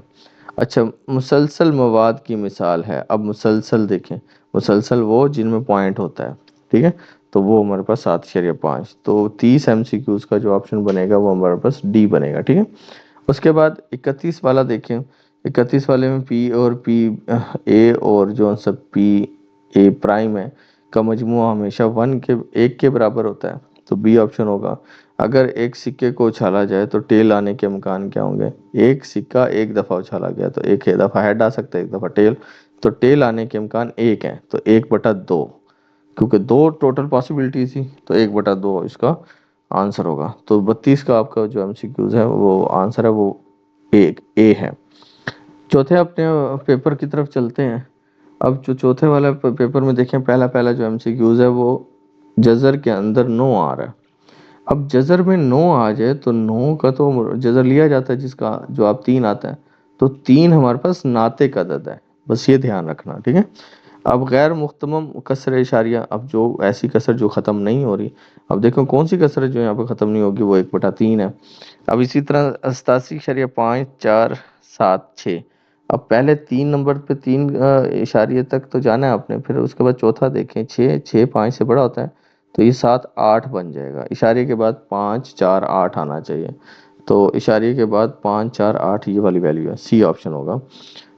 اچھا، مسلسل مواد کی مثال ہے. اب مسلسل دیکھیں، مسلسل وہ جن میں پوائنٹ ہوتا ہے. ٹھیک ہے، تو وہ ہمارے پاس 7.5. تو 30 ایم سی کیوز کا جو آپشن بنے گا وہ ہمارے پاس ڈی بنے گا. ٹھیک ہے، اس کے بعد 31 والا دیکھیں. 31 والے میں پی اور پی اے اور جو سب پی اے پرائم ہے کا مجموعہ ہمیشہ 1 کے برابر ہوتا ہے. تو بی آپشن ہوگا. اگر ایک سکے کو اچھالا جائے تو ٹیل آنے کے امکان کیا ہوں گے. ایک سکہ ایک دفعہ اچھالا گیا تو ایک دفعہ ہیڈ آ سکتا ہے، ایک دفعہ ٹیل. تو ٹیل آنے کے امکان 1 ہیں، تو 1/2، کیونکہ 2 ٹوٹل پاسبلٹی تھی، تو 1/2 اس کا آنسر ہوگا. تو 32 کا آپ کا جو ایم سی کیوز ہے وہ آنسر ہے وہ اے ہے. چوتھے اپنے پیپر کی طرف چلتے ہیں. اب جو چوتھے والا پیپر میں دیکھیں، پہلا جو ایم سی کیوز ہے وہ جذر کے اندر 9 آ رہا ہے. اب جذر میں 9 آ جائے تو 9 کا تو جذر لیا جاتا ہے جس کا جو آپ 3 آتا ہے، تو 3 ہمارے پاس ناطق عدد ہے. بس یہ دھیان رکھنا. ٹھیک ہے، اب غیر مختمم کسر اشاریہ، اب جو ایسی کسر جو ختم نہیں ہو رہی، اب دیکھو کون سی کسر جو یہاں پہ ختم نہیں ہوگی، وہ 1/3 ہے. اب اسی طرح 87.5 4 7 6. اب پہلے 3 نمبر پہ 3 اشاریہ تک تو جانا ہے آپ نے، پھر اس کے بعد چوتھا دیکھیں 6 5 سے بڑا ہوتا ہے، تو یہ 7 8 بن جائے گا. اشاریہ کے بعد 5 4 8 آنا چاہیے. تو اشاریہ کے بعد 5 4 8 یہ والی ویلیو ہے. سی آپشن ہوگا.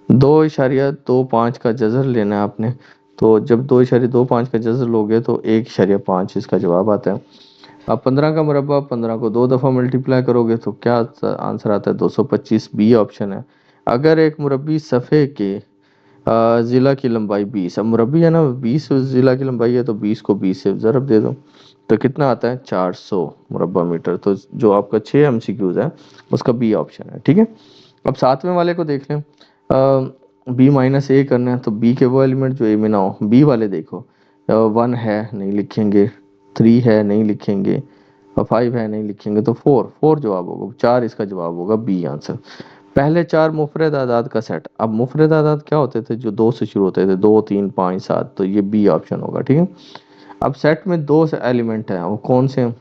2.25 کا جذر لینا ہے آپ نے. تو جب 2.25 کا جذر لوگے تو 1.5 اس کا جواب آتا ہے. اب 15 کا مربع، 15 کو 2 دفعہ ملٹیپلائی کرو گے تو کیا آنسر آتا ہے 225. بی آپشن ہے. اگر ایک مربع صفحے کے ضلع کی لمبائی 20، اب مربع ہے نا، 20 ضلع کی لمبائی ہے، تو 20 کو 20 سے ضرب دے دو تو کتنا آتا ہے 400 مربع میٹر. تو جو آپ کا 6 ایم سی کیوز ہے اس کا بی آپشن ہے. ٹھیک ہے، اب 7ویں والے کو دیکھ لیں. بی مائنس اے کرنا ہے تو بی کے وہ ایلیمنٹ جو اے میں نہ ہو. بی والے دیکھو 1 ہے نہیں لکھیں گے، 3 ہے نہیں لکھیں گے، 5 ہے نہیں لکھیں گے، تو 4 جواب ہوگا. 4 اس کا جواب ہوگا بی آنسر. پہلے 4 مفرد اعداد کا سیٹ. اب مفرد اعداد کیا ہوتے تھے، جو 2 سے شروع ہوتے تھے، 2 3 5 7، تو یہ بی آپشن ہوگا. ٹھیک ہے، اب سیٹ میں 2 ایلیمنٹ ہیں، وہ کون سے ہیں،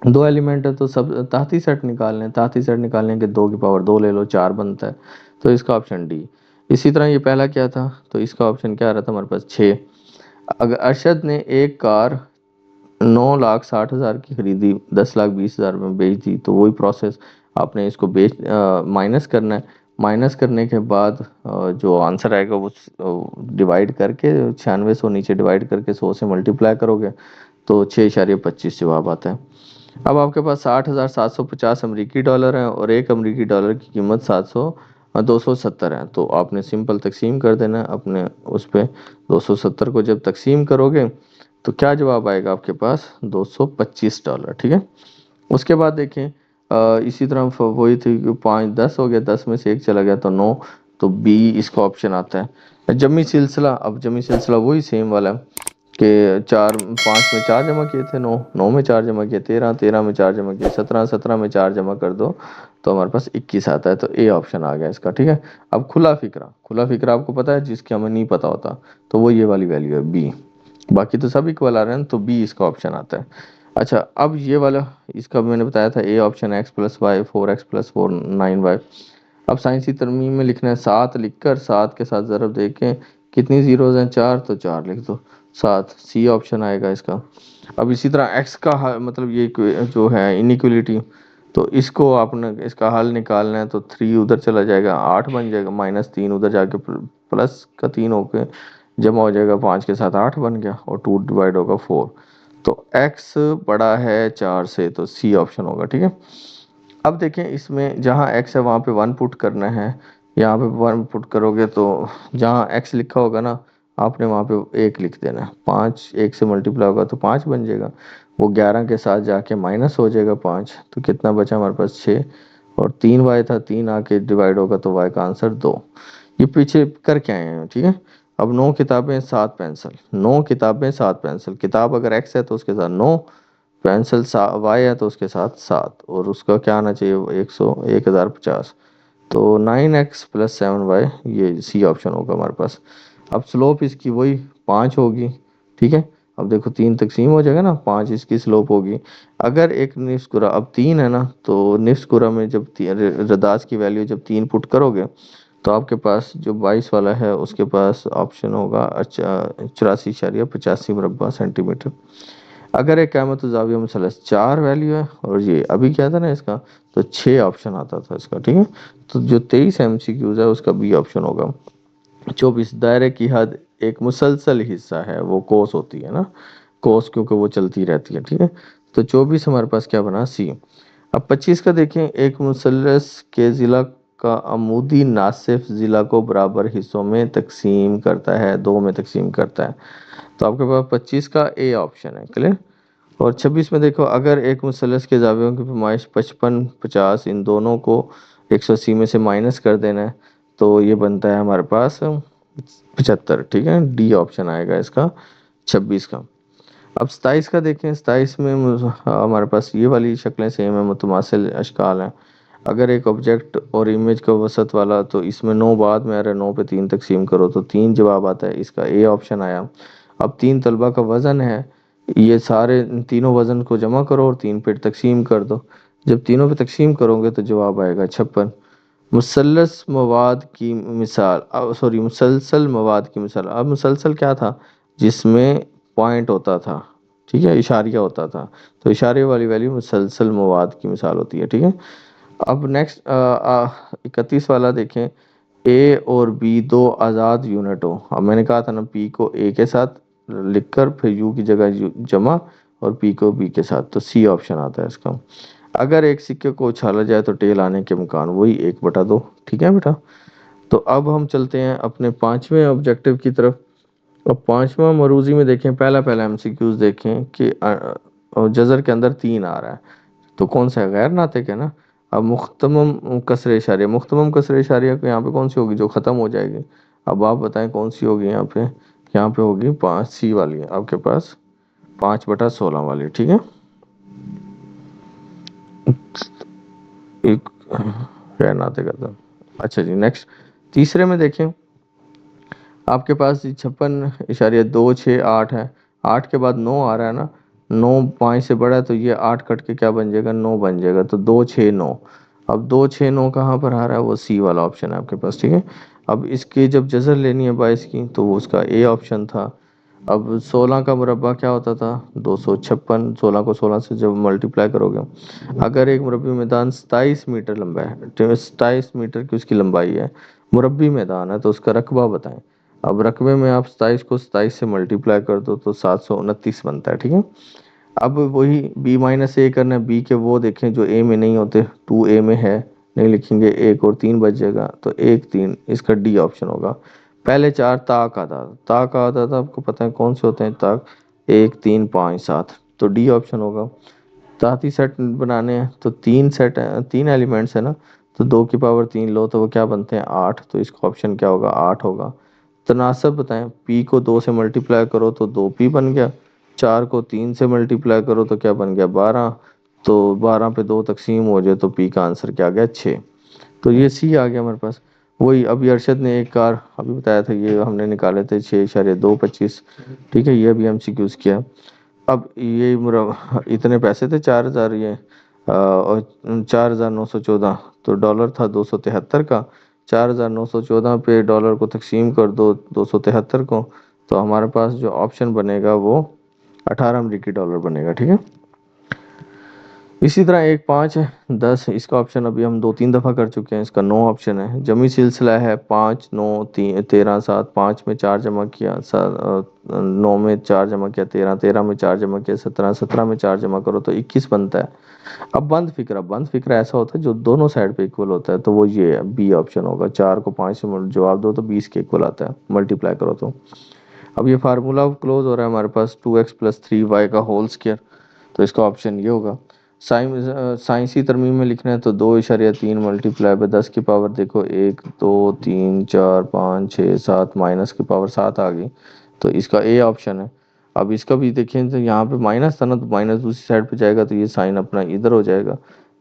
2 ایلیمنٹ ہے تو سب تحتی سیٹ نکال لیں. تحتی سیٹ نکالنے کے 2 کی پاور 2 لے لو، 4 بنتا ہے. تو اس کا آپشن ڈی. اسی طرح یہ پہلا کیا تھا، تو اس کا آپشن کیا آ رہا تھا ہمارے پاس 6. اگر ارشد نے ایک کار 9,60,000 کی خریدی، 10,20,000 میں بیچ دی، تو وہی پروسیس آپ نے اس کو مائنس کرنا ہے. مائنس کرنے کے بعد جو آنسر آئے گا وہ ڈیوائڈ کر کے 9600 نیچے ڈیوائڈ کر کے 100 سے ملٹیپلائی کرو گے تو 6.25 جواب آتا ہے. اب آپ کے پاس 60,750 امریکی ڈالر ہیں اور ایک امریکی ڈالر کی قیمت 270 ہے. تو آپ نے سمپل تقسیم کر دینا ہے اپنے اس پہ. 270 کو جب تقسیم کرو گے تو کیا جواب آئے گا آپ کے پاس 225 ڈالر. ٹھیک ہے، اس کے بعد دیکھیں اسی طرح وہی تھی کہ 5 10 ہو گیا، 10 میں سے ایک چلا گیا تو 9، تو بی اس کا آپشن آتا ہے. جمعی سلسلہ، اب جمعی سلسلہ وہی سیم والا ہے کہ 5 میں 4 جمع کیے تھے، 9 میں 4 جمع کیے، 13 میں 4 جمع کیے، 17 میں 4 جمع کر دو تو ہمارے پاس 21 آتا ہے. تو اے آپشن آ گیا اس کا. ٹھیک ہے، اب کھلا فکرہ آپ کو پتا ہے، جس کی ہمیں نہیں پتا ہوتا، تو وہ یہ والی ویلیو ہے بی. باقی تو سب اکول آ رہے ہیں، تو بی اس کا آپشن آتا ہے۔ اچھا اب یہ والا، اس کا میں نے بتایا تھا A option X plus Y 4x+4 9y۔ اب سائنسی ترمیم میں لکھنا ہے 7 لکھ کر 7 کے ساتھ ضرب دے کے کتنی زیروز ہیں 4، تو 4 لکھ دو 7، سی آپشن آئے گا اس کا۔ اب اسی طرح ایکس کا مطلب یہ جو ہے انیکولیٹی، تو اس کو آپ نے اس کا حل نکالنا ہے، تو 3 ادھر چلا جائے گا 8 بن جائے گا، -3 ادھر جا کے پلس کا 3 ہو کے جمع ہو جائے گا 5 کے ساتھ 8 بن گیا، اور 2 ڈیوائڈ ہوگا 4۔ تو ایکس بڑا ہے 4 سے، تو سی آپشن ہوگا، ٹھیک ہے۔ اب دیکھیں اس میں جہاں ایکس ہے وہاں پہ 1 پٹ کرنا ہے، یہاں پہ 1 پٹ کرو گے تو جہاں ایکس لکھا ہوگا نا آپ نے وہاں پہ 1 لکھ دینا ہے، 5 1 سے ملٹیپلائی ہوگا تو 5 بن جائے گا، وہ 11 کے ساتھ جا کے مائنس ہو جائے گا 5، تو کتنا بچا ہمارے پاس 6، اور 3 وائی تھا، 3 آ کے ڈیوائڈ ہوگا تو وائی کا آنسر 2۔ یہ پیچھے کر کے آئے ہیں، ٹھیک ہے۔ اب 9 کتابیں 7 پینسل، 9 کتابیں 7 پینسل، کتاب اگر ایکس ہے تو اس کے ساتھ 9، پینسل وائی ہے تو اس کے ساتھ 7، اور اس کا کیا آنا چاہیے 1050، تو 9x+7y، یہ سی آپشن ہوگا ہمارے پاس۔ اب سلوپ اس کی وہی 5 ہوگی، ٹھیک ہے۔ اب دیکھو 3 تقسیم ہو جائے گا نا، 5 اس کی سلوپ ہوگی۔ اگر ایک نصف گرا اب 3 ہے نا، تو نصف گرا میں جب رداس کی ویلیو جب 3 پٹ کرو گے تو آپ کے پاس جو 22 والا ہے اس کے پاس آپشن ہوگا 84.85 مربع سینٹی میٹر۔ اگر ایک قیمت زاویہ مثلث 4 ویلیو ہے، اور یہ ابھی کیا تھا نا اس کا، تو 6 آپشن آتا تھا اس کا، ٹھیک ہے۔ تو جو 23 ایم سی کیوز ہے اس کا بی آپشن ہوگا۔ 24 دائرے کی حد ایک مسلسل حصہ ہے، وہ کوس ہوتی ہے نا، کوس کیونکہ وہ چلتی رہتی ہے، ٹھیک ہے۔ تو 24 ہمارے پاس کیا بنا سی۔ اب 25 کا دیکھیں، ایک مثلث کے ضلع کا عمودی ناصف ضلع کو برابر حصوں میں تقسیم کرتا ہے، 2 میں تقسیم کرتا ہے، تو آپ کے پاس 25 کا اے آپشن ہے، کلیئر۔ اور 26 میں دیکھو، اگر ایک مثلث کے زاویوں کی پیمائش 55 50، ان دونوں کو 180 میں سے مائنس کر دینا ہے، تو یہ بنتا ہے ہمارے پاس 75، ٹھیک ہے، ڈی آپشن آئے گا اس کا 26 کا۔ اب 27 کا دیکھیں، 27 میں ہمارے پاس یہ والی شکلیں سیم ہیں، متماثل اشکال ہیں۔ اگر ایک آبجیکٹ اور امیج کا وسط والا، تو اس میں 9 بعد میں آ رہا ہے، 9 پہ 3 تقسیم کرو تو 3 جواب آتا ہے، اس کا اے آپشن آیا۔ اب 3 طلبہ کا وزن ہے، یہ سارے تینوں وزن کو جمع کرو اور 3 پہ تقسیم کر دو، جب تینوں پہ تقسیم کرو گے تو جواب آئے گا 56۔ مثلث مواد کی مثال، سوری مسلسل مواد کی مثال، اب مسلسل کیا تھا، جس میں پوائنٹ ہوتا تھا، ٹھیک ہے، اشاریہ ہوتا تھا، تو اشاریہ والی ویلیو مسلسل مواد کی مثال ہوتی ہے، ٹھیک ہے۔ اب نیکسٹ 31 والا دیکھیں، اے اور بی دو آزاد یونٹ ہو، اب میں نے کہا تھا نا پی کو اے کے ساتھ لکھ کر پھر یو کی جگہ جمع، اور پی کو بی کے ساتھ، تو سی آپشن آتا ہے اس کا۔ اگر ایک سکے کو اچھالا جائے تو ٹیل آنے کے امکان وہی 1/2، ٹھیک ہے بیٹا۔ تو اب ہم چلتے ہیں اپنے 5ویں آبجیکٹیو کی طرف۔ اب 5واں مروزی میں دیکھیں، پہلا ایم سی کیوز دیکھیں کہ جزر کے اندر 3 آ رہا ہے، تو کون سا ہے، غیر ناطق ہے نا۔ اب مختمم کسر اشاریہ، مختمم کسر اشاریہ کو یہاں پہ کون سی ہوگی، جو ختم ہو جائے گی، اب آپ بتائیں کون سی ہوگی یہاں پہ، یہاں پہ ہوگی 5 سی والی ہے آپ کے پاس، 5/16 والی، ٹھیک ہے۔ ایک غیر ناطق تھا۔ اچھا جی نیکسٹ، تیسرے میں دیکھیں آپ کے پاس 56.268 ہے، 8 کے بعد 9 آ رہا ہے نا، 9 5 سے بڑا ہے، تو یہ 8 کٹ کے کیا بن جائے گا 9 بن جائے گا، تو 2 6 9۔ اب 2 6 9 کہاں پر آ رہا ہے، وہ سی والا آپشن ہے آپ کے پاس، ٹھیک ہے۔ اب اس کی جب جذر لینی ہے 22 کی، تو وہ اس کا اے آپشن تھا۔ اب 16 کا مربع کیا ہوتا تھا 256، 16 کو 16 سے جب ملٹیپلائی کرو گے، اگر ایک مربع میدان 27 میٹر لمبا ہے، 27 میٹر کی اس کی لمبائی ہے، مربع میدان ہے، تو اس کا رقبہ بتائیں۔ اب رقبے میں آپ 27 کو 27 سے ملٹیپلائی کر دو تو 729 بنتا ہے، ٹھیک ہے۔ اب وہی بی مائنس اے کرنا ہے، بی کے وہ دیکھیں جو اے میں نہیں ہوتے، 2 اے میں ہے، نہیں لکھیں گے، 1 اور 3 بچ جائے گا، تو 1 3 اس کا ڈی آپشن ہوگا۔ پہلے 4 تاک آتا تھا، تاک آتا تھا، آپ کو پتہ ہے کون سے ہوتے ہیں تاک، 1 3 5 7، تو ڈی آپشن ہوگا۔ تاتی سیٹ بنانے ہیں تو 3 سیٹ 3 ایلیمنٹس ہیں نا، تو 2 کی پاور 3 لو تو وہ کیا بنتے ہیں 8، تو اس کا آپشن کیا ہوگا 8 ہوگا۔ تناسب بتائیں، پی کو 2 سے ملٹیپلائی کرو تو 2p بن گیا، 4 کو 3 سے ملٹیپلائی کرو تو کیا بن گیا 12، تو 12 پہ 2 تقسیم ہو جائے تو پی کا آنسر کیا گیا 6، تو یہ سی آ گیا ہمارے پاس۔ وہی ابھی ارشد نے ایک کار ابھی بتایا تھا، یہ ہم نے نکالے تھے 6.225، ٹھیک ہے، یہ ابھی ایم سی کیوز کیا۔ اب یہ اتنے پیسے تھے 4,000، یہ اور 4,914، تو ڈالر تھا 273 کا، 4,914 پہ ڈالر کو تقسیم کر دو 273 کو، تو ہمارے پاس جو آپشن بنے گا وہ 18 امریکی ڈالر بنے گا، ٹھیک ہے۔ اسی طرح ایک 5 ہے 10، اس کا آپشن ابھی ہم 2-3 دفعہ کر چکے ہیں، اس کا 9 آپشن ہے۔ جمعی سلسلہ ہے 5 9 13 7، 5 میں 4 جمع کیا، 9 میں 4 جمع کیا 13، 13 میں 4 جمع کیا 17، 17 میں 4 جمع کرو تو 21 بنتا ہے۔ اب بند فکرہ ایسا ہوتا ہے جو دونوں سائڈ پہ ایکول ہوتا ہے، تو وہ یہ ہے بی آپشن ہوگا، 4 کو 5 سے جواب دو تو 20 کے ایکول آتا ہے، ملٹیپلائی کرو تو۔ اب یہ فارمولا کلوز ہو رہا ہے ہمارے پاس 2x + 3y کا ہول اسکوائر، تو اس کا آپشن یہ ہوگا۔ سائنسی ترمیم میں لکھنا ہے تو 2.3 ملٹیپلائی بائی 10 کی پاور دیکھو 1 2 3 4 5 6 7 مائنس کی پاور 7 آ گئی، تو اس کا اے آپشن ہے۔ اب اس کا بھی دیکھیں تو یہاں پہ مائنس تھا نا، تو مائنس دوسری سائڈ پہ جائے گا تو یہ سائن اپنا ادھر ہو جائے گا،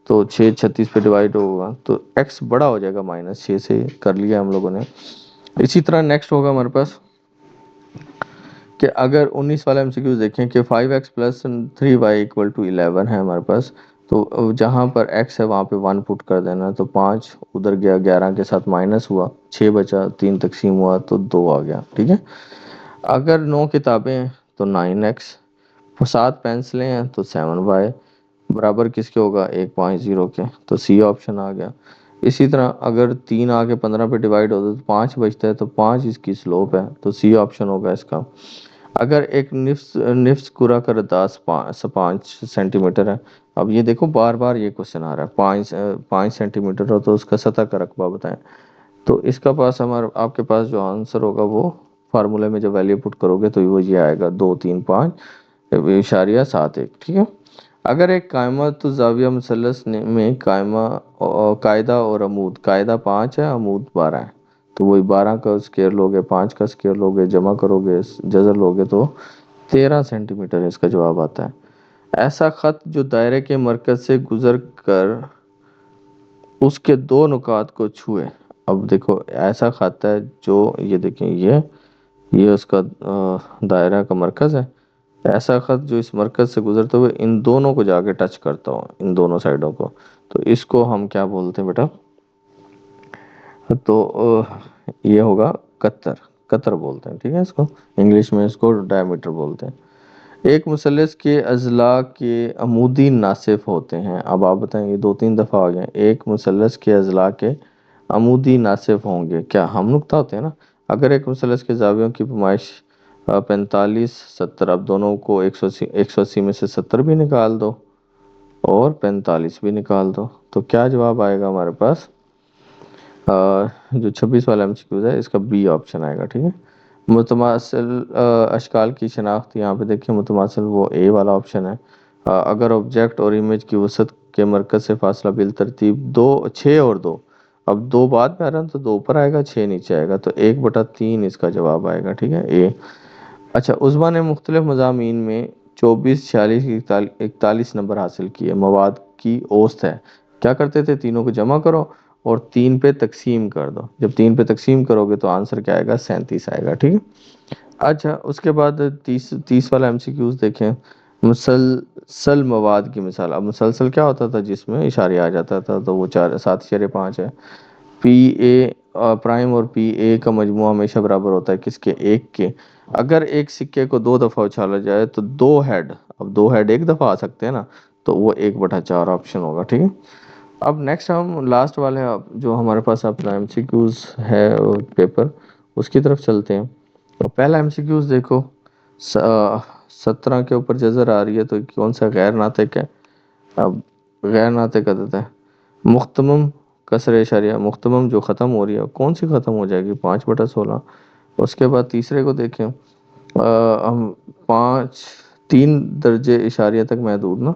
تو 6 36 پہ ڈیوائڈ ہوگا تو ایکس بڑا ہو جائے گا، -6 سے کر لیا ہم لوگوں نے۔ اسی طرح نیکسٹ ہوگا ہمارے پاس کہ اگر 19 والا MCQ دیکھیں کہ 5x + 3y = 11 ہے ہمارے پاس، تو جہاں پر x ہے وہاں پہ 1 پٹ کر دینا، تو 5 ادھر گیا، 11 کے ساتھ مائنس ہوا، 6 بچا، 3 تقسیم ہوا تو 2 آ گیا، ٹھیک ہے۔ اگر 9 کتابیں ہیں تو 9x، 7 پینسلیں ہیں تو 7y، برابر کس کے ہوگا 150 کے، تو سی آپشن آ گیا۔ اسی طرح اگر 3 آگے 15 پہ ڈیوائڈ ہوتا ہے تو 5 بچتا ہے، تو 5 اس کی سلوپ ہے، تو سی آپشن ہوگا اس کا۔ اگر ایک نفس کرہ کا رداس 5 سینٹی میٹر ہے، اب یہ دیکھو بار بار یہ کوشچن آ رہا ہے، 5 سینٹی میٹر ہو تو اس کا سطح کا رقبہ بتائیں، تو اس کا پاس آپ کے پاس جو آنسر ہوگا وہ فارمولے میں جب ویلیو پٹ کرو گے تو وہ یہ آئے گا 235.71، ٹھیک ہے۔ اگر ایک قائمہ تو زاویہ مثلث میں قاعدہ اور عمود، قاعدہ 5 ہے، عمود 12 ہے، تو وہی 12 کا اسکیئر لوگے، 5 کا اسکیئر لوگے، جمع کرو گے، جذر لوگے تو 13 سینٹی میٹر اس کا جواب آتا ہے۔ ایسا خط جو دائرے کے مرکز سے گزر کر اس کے 2 نقاط کو چھوئے، اب دیکھو ایسا خط ہے جو یہ دیکھیں یہ اس کا دائرہ کا مرکز ہے، ایسا خط جو اس مرکز سے گزرتے ہوئے ان دونوں کو جا کے ٹچ کرتا ہو، ان دونوں سائڈوں کو، تو اس کو ہم کیا بولتے ہیں بیٹا؟ تو یہ ہوگا قطر بولتے ہیں، ٹھیک ہے، اس کو انگلش میں اس کو ڈائمیٹر بولتے ہیں۔ ایک مثلث کے اضلاع کے عمودی ناصف ہوتے ہیں، اب آپ بتائیں یہ 2-3 دفعہ آ گئے، ایک مثلث کے اضلاع کے عمودی ناصف ہوں گے، کیا ہم نقطہ ہوتے ہیں نا؟ اگر ایک مثلث کے زاویوں کی پیمائش 45 70، اب دونوں کو 180 میں سے 70 بھی نکال دو اور 45 بھی نکال دو، تو کیا جواب آئے گا ہمارے پاس؟ جو 26 والا MCQ ہے اس کا بی آپشن آئے گا، ٹھیک ہے۔ متماثل اشکال کی شناخت، یہاں پہ دیکھیں متماثل وہ اے والا آپشن ہے۔ اگر آبجیکٹ اور امیج کی وسعت کے مرکز سے فاصلہ بالترتیب 6 اور 2، اب 2 بعد میں آ رہا ہے تو 2 اوپر آئے گا، 6 نیچے آئے گا، تو 1/3 اس کا جواب آئے گا، ٹھیک ہے، اے۔ اچھا، عظما نے مختلف مضامین میں 24 46 41 نمبر حاصل کیے، مواد کی اوسط ہے، کیا کرتے تھے؟ تینوں کو جمع کرو اور 3 پہ تقسیم کر دو، جب 3 پہ تقسیم کرو گے تو آنسر کیا آئے گا؟ 37 آئے گا، ٹھیک ہے۔ اچھا، اس کے بعد 30 والا MCQ دیکھیں، مسلسل مواد کی مثال، اب مسلسل کیا ہوتا تھا؟ جس میں اشاریہ آ جاتا تھا، تو وہ 7.5 ہے۔ پی اے پرائم اور پی اے کا مجموعہ ہمیشہ برابر ہوتا ہے کس کے؟ 1 کے۔ اگر ایک سکے کو 2 دفعہ اچھالا جائے تو 2 ہیڈ، اب 2 ہیڈ ایک دفعہ آ سکتے ہیں نا، تو وہ 1/4 آپشن ہوگا، ٹھیک ہے۔ اب نیکسٹ ہم لاسٹ والے جو ہمارے پاس اپنا MCQs ہے پیپر، اس کی طرف چلتے ہیں۔ تو پہلا MCQs دیکھو، 17 کے اوپر جزر آ رہی ہے تو کون سا غیر ناطق ہے؟ اب غیر ناطق عدد ہے مختمم کسر اشاریہ، مختمم جو ختم ہو رہی ہے کون سی ختم ہو جائے گی؟ 5/16۔ اس کے بعد تیسرے کو دیکھیں، ہم 3 درجے اشاریہ تک محدود نا،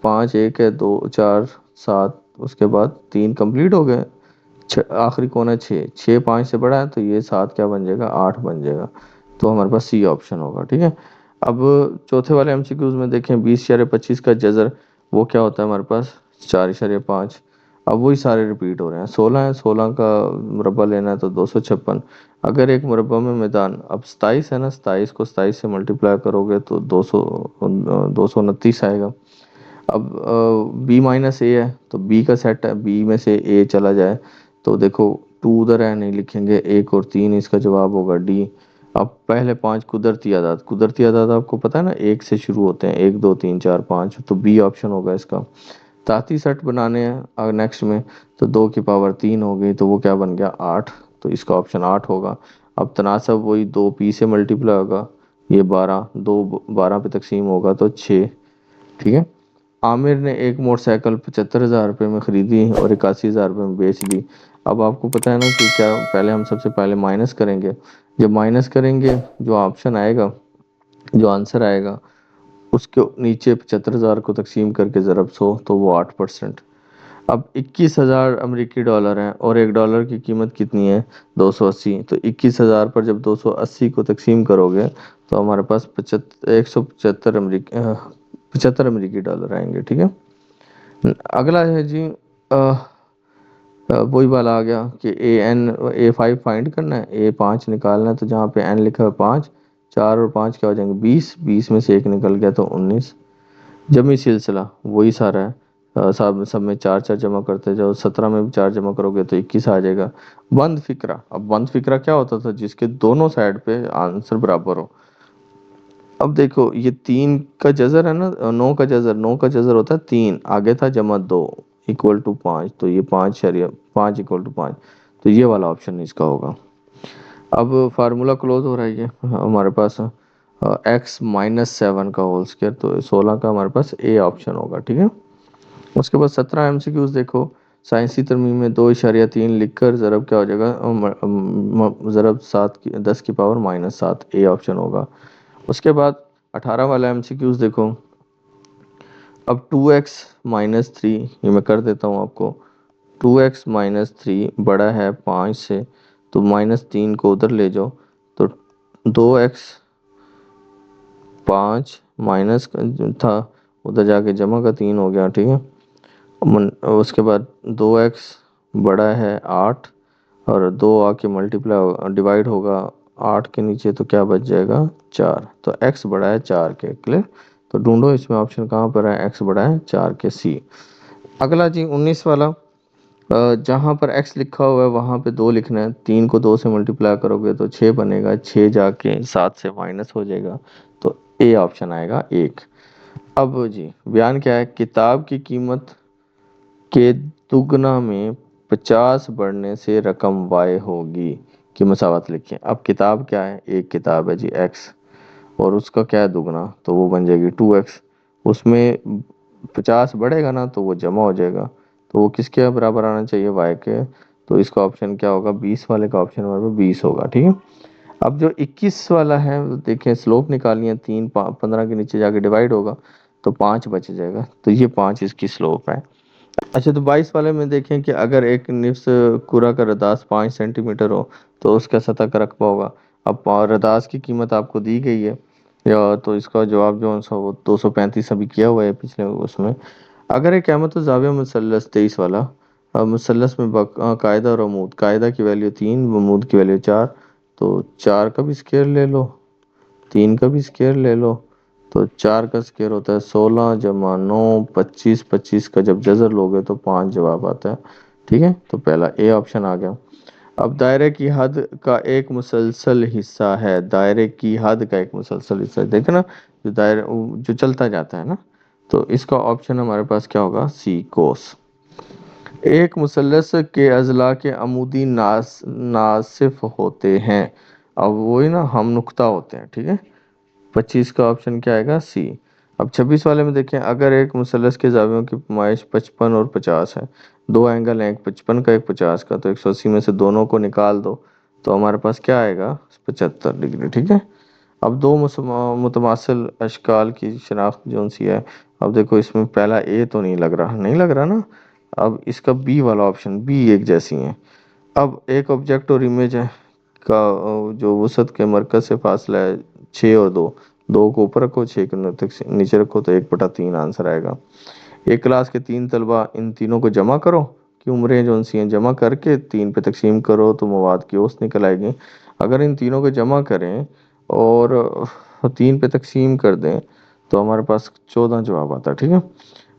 5 1 ہے، 2 4 7، اس کے بعد 3 کمپلیٹ ہو گئے، آخری کون ہے 6 5 سے بڑا ہے تو یہ 7 کیا بن جائے گا؟ 8 بن جائے گا، تو ہمارے پاس سی آپشن ہوگا، ٹھیک ہے۔ اب چوتھے والے MCQs میں دیکھیں 20.25 کا جذر وہ کیا ہوتا ہے ہمارے پاس؟ 4.5۔ اب وہی سارے ریپیٹ ہو رہے ہیں. 16 ہے، 16 کا مربع لینا ہے تو 256. اگر ایک مربع میں میدان اب 27 ہے نا، 27 کو 27 سے ملٹیپلائی کرو گے تو 229 آئے گا. اب بی مائنس اے ہے تو بی کا سیٹ ہے، بی میں سے اے چلا جائے تو دیکھو 2 ادھر ہے نہیں لکھیں گے، 1 اور 3 اس کا جواب ہوگا ڈی. اب پہلے 5 قدرتی اعداد آپ کو پتا ہے نا 1 سے شروع ہوتے ہیں، 1 2 3 4 5، تو بی آپشن ہوگا اس کا. تاتی سیٹ بنانے ہیں اگر نیکسٹ میں تو 2 کی پاور 3 ہو گئی تو وہ کیا بن گیا 8، تو اس کا آپشن 8 ہوگا. اب تناسب وہی 2 پی سے ملٹیپلائی ہوگا، یہ 12، 2 12 پہ تقسیم ہوگا تو 6. ٹھیک ہے. عامر نے ایک موٹر سائیکل 75,000 روپے میں خریدی اور 81,000 روپے میں بیچ دی. اب آپ کو پتا ہے نا کہ کیا، پہلے ہم سب سے پہلے مائنس کریں گے. جب مائنس کریں گے جو آپشن آئے گا، جو آنسر آئے گا اس کے نیچے 75,000 کو تقسیم کر کے ضرب 100 تو وہ 8%. اب 21,000 امریکی ڈالر ہیں اور ایک ڈالر کی قیمت کتنی ہے 280، تو 21,000 پر جب 280 کو تقسیم کرو گے تو ہمارے پاس 75 امریکی ڈالر آئیں گے. ٹھیک ہے. اگلا ہے جی وہی والا آ گیا کہ اے 5 فائنڈ کرنا ہے، اے 5 نکالنا ہے، تو جہاں پہ این لکھا ہے 5، 4 اور 5 کیا ہو جائیں گے 20، 20 میں سے ایک نکل گیا تو 19. جمعی سلسلہ وہی سارا ہے، سب میں 4 4 جمع کرتے جاؤ، 17 میں بھی 4 جمع کرو گے تو 21 آ جائے گا. بند فکرہ، اب بند فکرہ کیا ہوتا تھا، جس کے دونوں سائڈ پہ آنسر برابر ہو. اب دیکھو یہ 3 کا جذر ہے نا، 9 کا جذر، 9 کا جذر ہوتا ہے 3، آگے تھا جمع 2 اکول ٹو 5، تو یہ 5 اکول ٹو 5، تو یہ والا آپشن اس کا ہوگا. اب فارمولا کلوز ہو رہا ہے یہ ہمارے پاس ایکس مائنس 7 کا ہول اسکوائر، تو 16 کا ہمارے پاس اے آپشن ہوگا. ٹھیک ہے. اس کے بعد 17 ایم سی کیوز دیکھو. سائنسی ترمیم میں 2.3 لکھ کر ضرب کیا ہو جائے گا، ضرب 10 کی پاور -7، اے آپشن ہوگا. اس کے بعد 18 والا ایم سی کیوز دیکھو. اب 2x-3 یہ میں کر دیتا ہوں آپ کو. 2x-3 بڑا ہے 5 سے، تو -3 کو ادھر لے جاؤ تو 2x 5 مائنس تھا ادھر جا کے جمع کا 3 ہو گیا. ٹھیک ہے. اس کے بعد 2x بڑا ہے 8 اور 2 آ کے ملٹیپلائی ڈیوائڈ ہوگا 8 کے نیچے تو کیا بچ جائے گا 4، تو x بڑا ہے 4 کے. کلیئر. تو ڈھونڈو اس میں آپشن کہاں پر ہے، x بڑا ہے 4 کے، سی. اگلا جی 19 والا، جہاں پر x لکھا ہوا ہے وہاں پہ 2 لکھنا ہے. 3 کو 2 سے ملٹیپلائی کرو گے تو 6 بنے گا، 6 جا کے 7 سے مائنس ہو جائے گا تو اے آپشن آئے گا 1. اب جی بیان کیا ہے، کتاب کی قیمت کے دگنا میں 50 بڑھنے سے رقم y ہوگی کی مساوات لکھیں. اب کتاب کیا ہے، ایک کتاب ہے جی x، اور اس کا کیا ہے دگنا، تو وہ بن جائے گی 2x. اس میں 50 بڑھے گا نا تو وہ جمع ہو جائے گا، تو وہ کس کے برابر آنا چاہیے y کے، تو اس کا آپشن کیا ہوگا 20 والے کا آپشن ہمارے 20 ہوگا. ٹھیک ہے. اب جو 21 والا ہے دیکھیں، سلوپ نکالنی ہے، 3 15 کے نیچے جا کے ڈیوائڈ ہوگا تو 5 بچ جائے گا، تو یہ 5 اس کی سلوپ ہے. اچھا تو 22 والے میں دیکھیں کہ اگر ایک نصف کرہ کا رداس 5 سینٹی میٹر ہو تو اس کا سطح کا رقبہ ہوگا. اب رداس کی قیمت آپ کو دی گئی ہے، یا تو اس کا جواب جو ہے وہ 235 ابھی کیا ہوا ہے پچھلے اس میں. اگر ایک احمد الزاویہ مثلث 23 والا مثلث میں قاعدہ اور عمود، قاعدہ کی ویلیو 3، عمود کی ویلیو 4، تو 4 کا بھی اسکوائر لے لو، 3 کا بھی اسکوائر لے لو، تو 4 کا اسکوائر ہوتا ہے 16 جمع 9 25، 25 کا جب جذر لوگے تو 5 جواب آتا ہے. ٹھیک ہے. تو پہلا اے آپشن آ گیا. اب دائرے کی حد کا ایک مسلسل حصہ ہے، دائرے کی حد کا ایک مسلسل حصہ ہے، دیکھیں نا جو دائرہ جو چلتا جاتا ہے نا، تو اس کا آپشن ہمارے پاس کیا ہوگا سی کوس. ایک مثلث کے اضلاع کے عمودی ناصف ہوتے ہیں، اب وہی نا ہم نقطہ ہوتے ہیں. ٹھیک ہے. 25 کا آپشن کیا آئے گا سی. اب 26 والے میں دیکھیں، اگر ایک مثلث کے زاویوں کی پیمائش 55 اور 50 ہے، 2 اینگل ہیں، ایک 55 کا ایک 50 کا، تو 180 میں سے دونوں کو نکال دو تو ہمارے پاس کیا آئے گا 75 ڈگری. ٹھیک ہے. اب 2 متماثل اشکال کی شناخت جون سی ہے. اب دیکھو اس میں پہلا اے تو نہیں لگ رہا، نہیں لگ رہا نا، اب اس کا بی والا آپشن، بی ایک جیسی ہیں. اب ایک آبجیکٹ اور امیج ہے کا جو وسعت کے مرکز سے فاصلہ ہے 6 اور 2، 2 کو اوپر رکھو 6 کو نیچے رکھو تو 1/3 آنسر آئے گا. ایک کلاس کے 3 طلبہ، ان تینوں کو جمع کرو کی عمریں جو سی ہیں جمع کر کے 3 پہ تقسیم کرو تو مواد کی اوسط نکل آئے گی. اگر ان تینوں کو جمع کریں اور 3 پہ تقسیم کر دیں تو ہمارے پاس 14 جواب آتا ہے. ٹھیک ہے.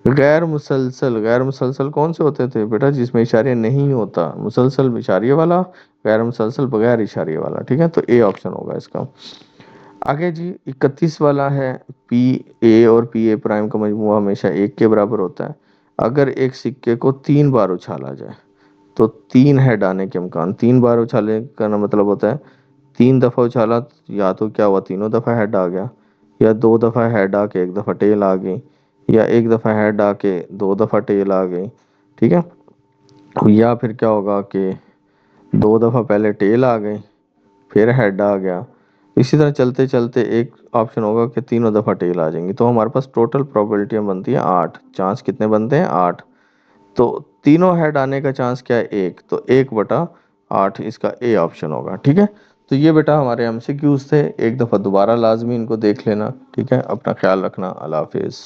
غیر مسلسل کون سے ہوتے تھے بیٹا؟ جس میں اشاریہ نہیں ہوتا. مسلسل اشاریہ والا، غیر مسلسل بغیر اشاریہ والا. ٹھیک ہے، تو اے آپشن ہوگا اس کا. آگے جی 31 والا ہے، پی اے اور پی اے پرائم کا مجموعہ ہمیشہ 1 کے برابر ہوتا ہے. اگر ایک سکے کو 3 بار اچھالا جائے تو 3 ہیڈ آنے کے امکان. 3 بار اچھالے کا مطلب ہوتا ہے 3 دفعہ اچھالا، یا تو کیا ہوا تینوں دفعہ ہیڈ آ گیا، یا 2 دفعہ ہیڈ آ کے 1 دفعہ ٹیل آ گئی، یا 1 دفعہ ہیڈ آ کے 2 دفعہ ٹیل آ گئی. ٹھیک ہے. یا پھر کیا ہوگا کہ 2 دفعہ پہلے ٹیل آ گئی پھر ہیڈ آ گیا. اسی طرح چلتے چلتے ایک آپشن ہوگا کہ تینوں دفعہ ٹیل آ جائیں گی. تو ہمارے پاس ٹوٹل پروبیبلٹیاں بنتی ہیں 8. چانس کتنے بنتے ہیں؟ 8. تو تینوں ہیڈ آنے کا چانس کیا ہے؟ 1. تو 1/8 اس کا اے آپشن ہوگا. ٹھیک ہے. تو یہ بیٹا ہمارے MCQs تھے. ایک دفعہ دوبارہ لازمی ان کو دیکھ لینا. ٹھیک ہے. اپنا خیال رکھنا. اللہ حافظ.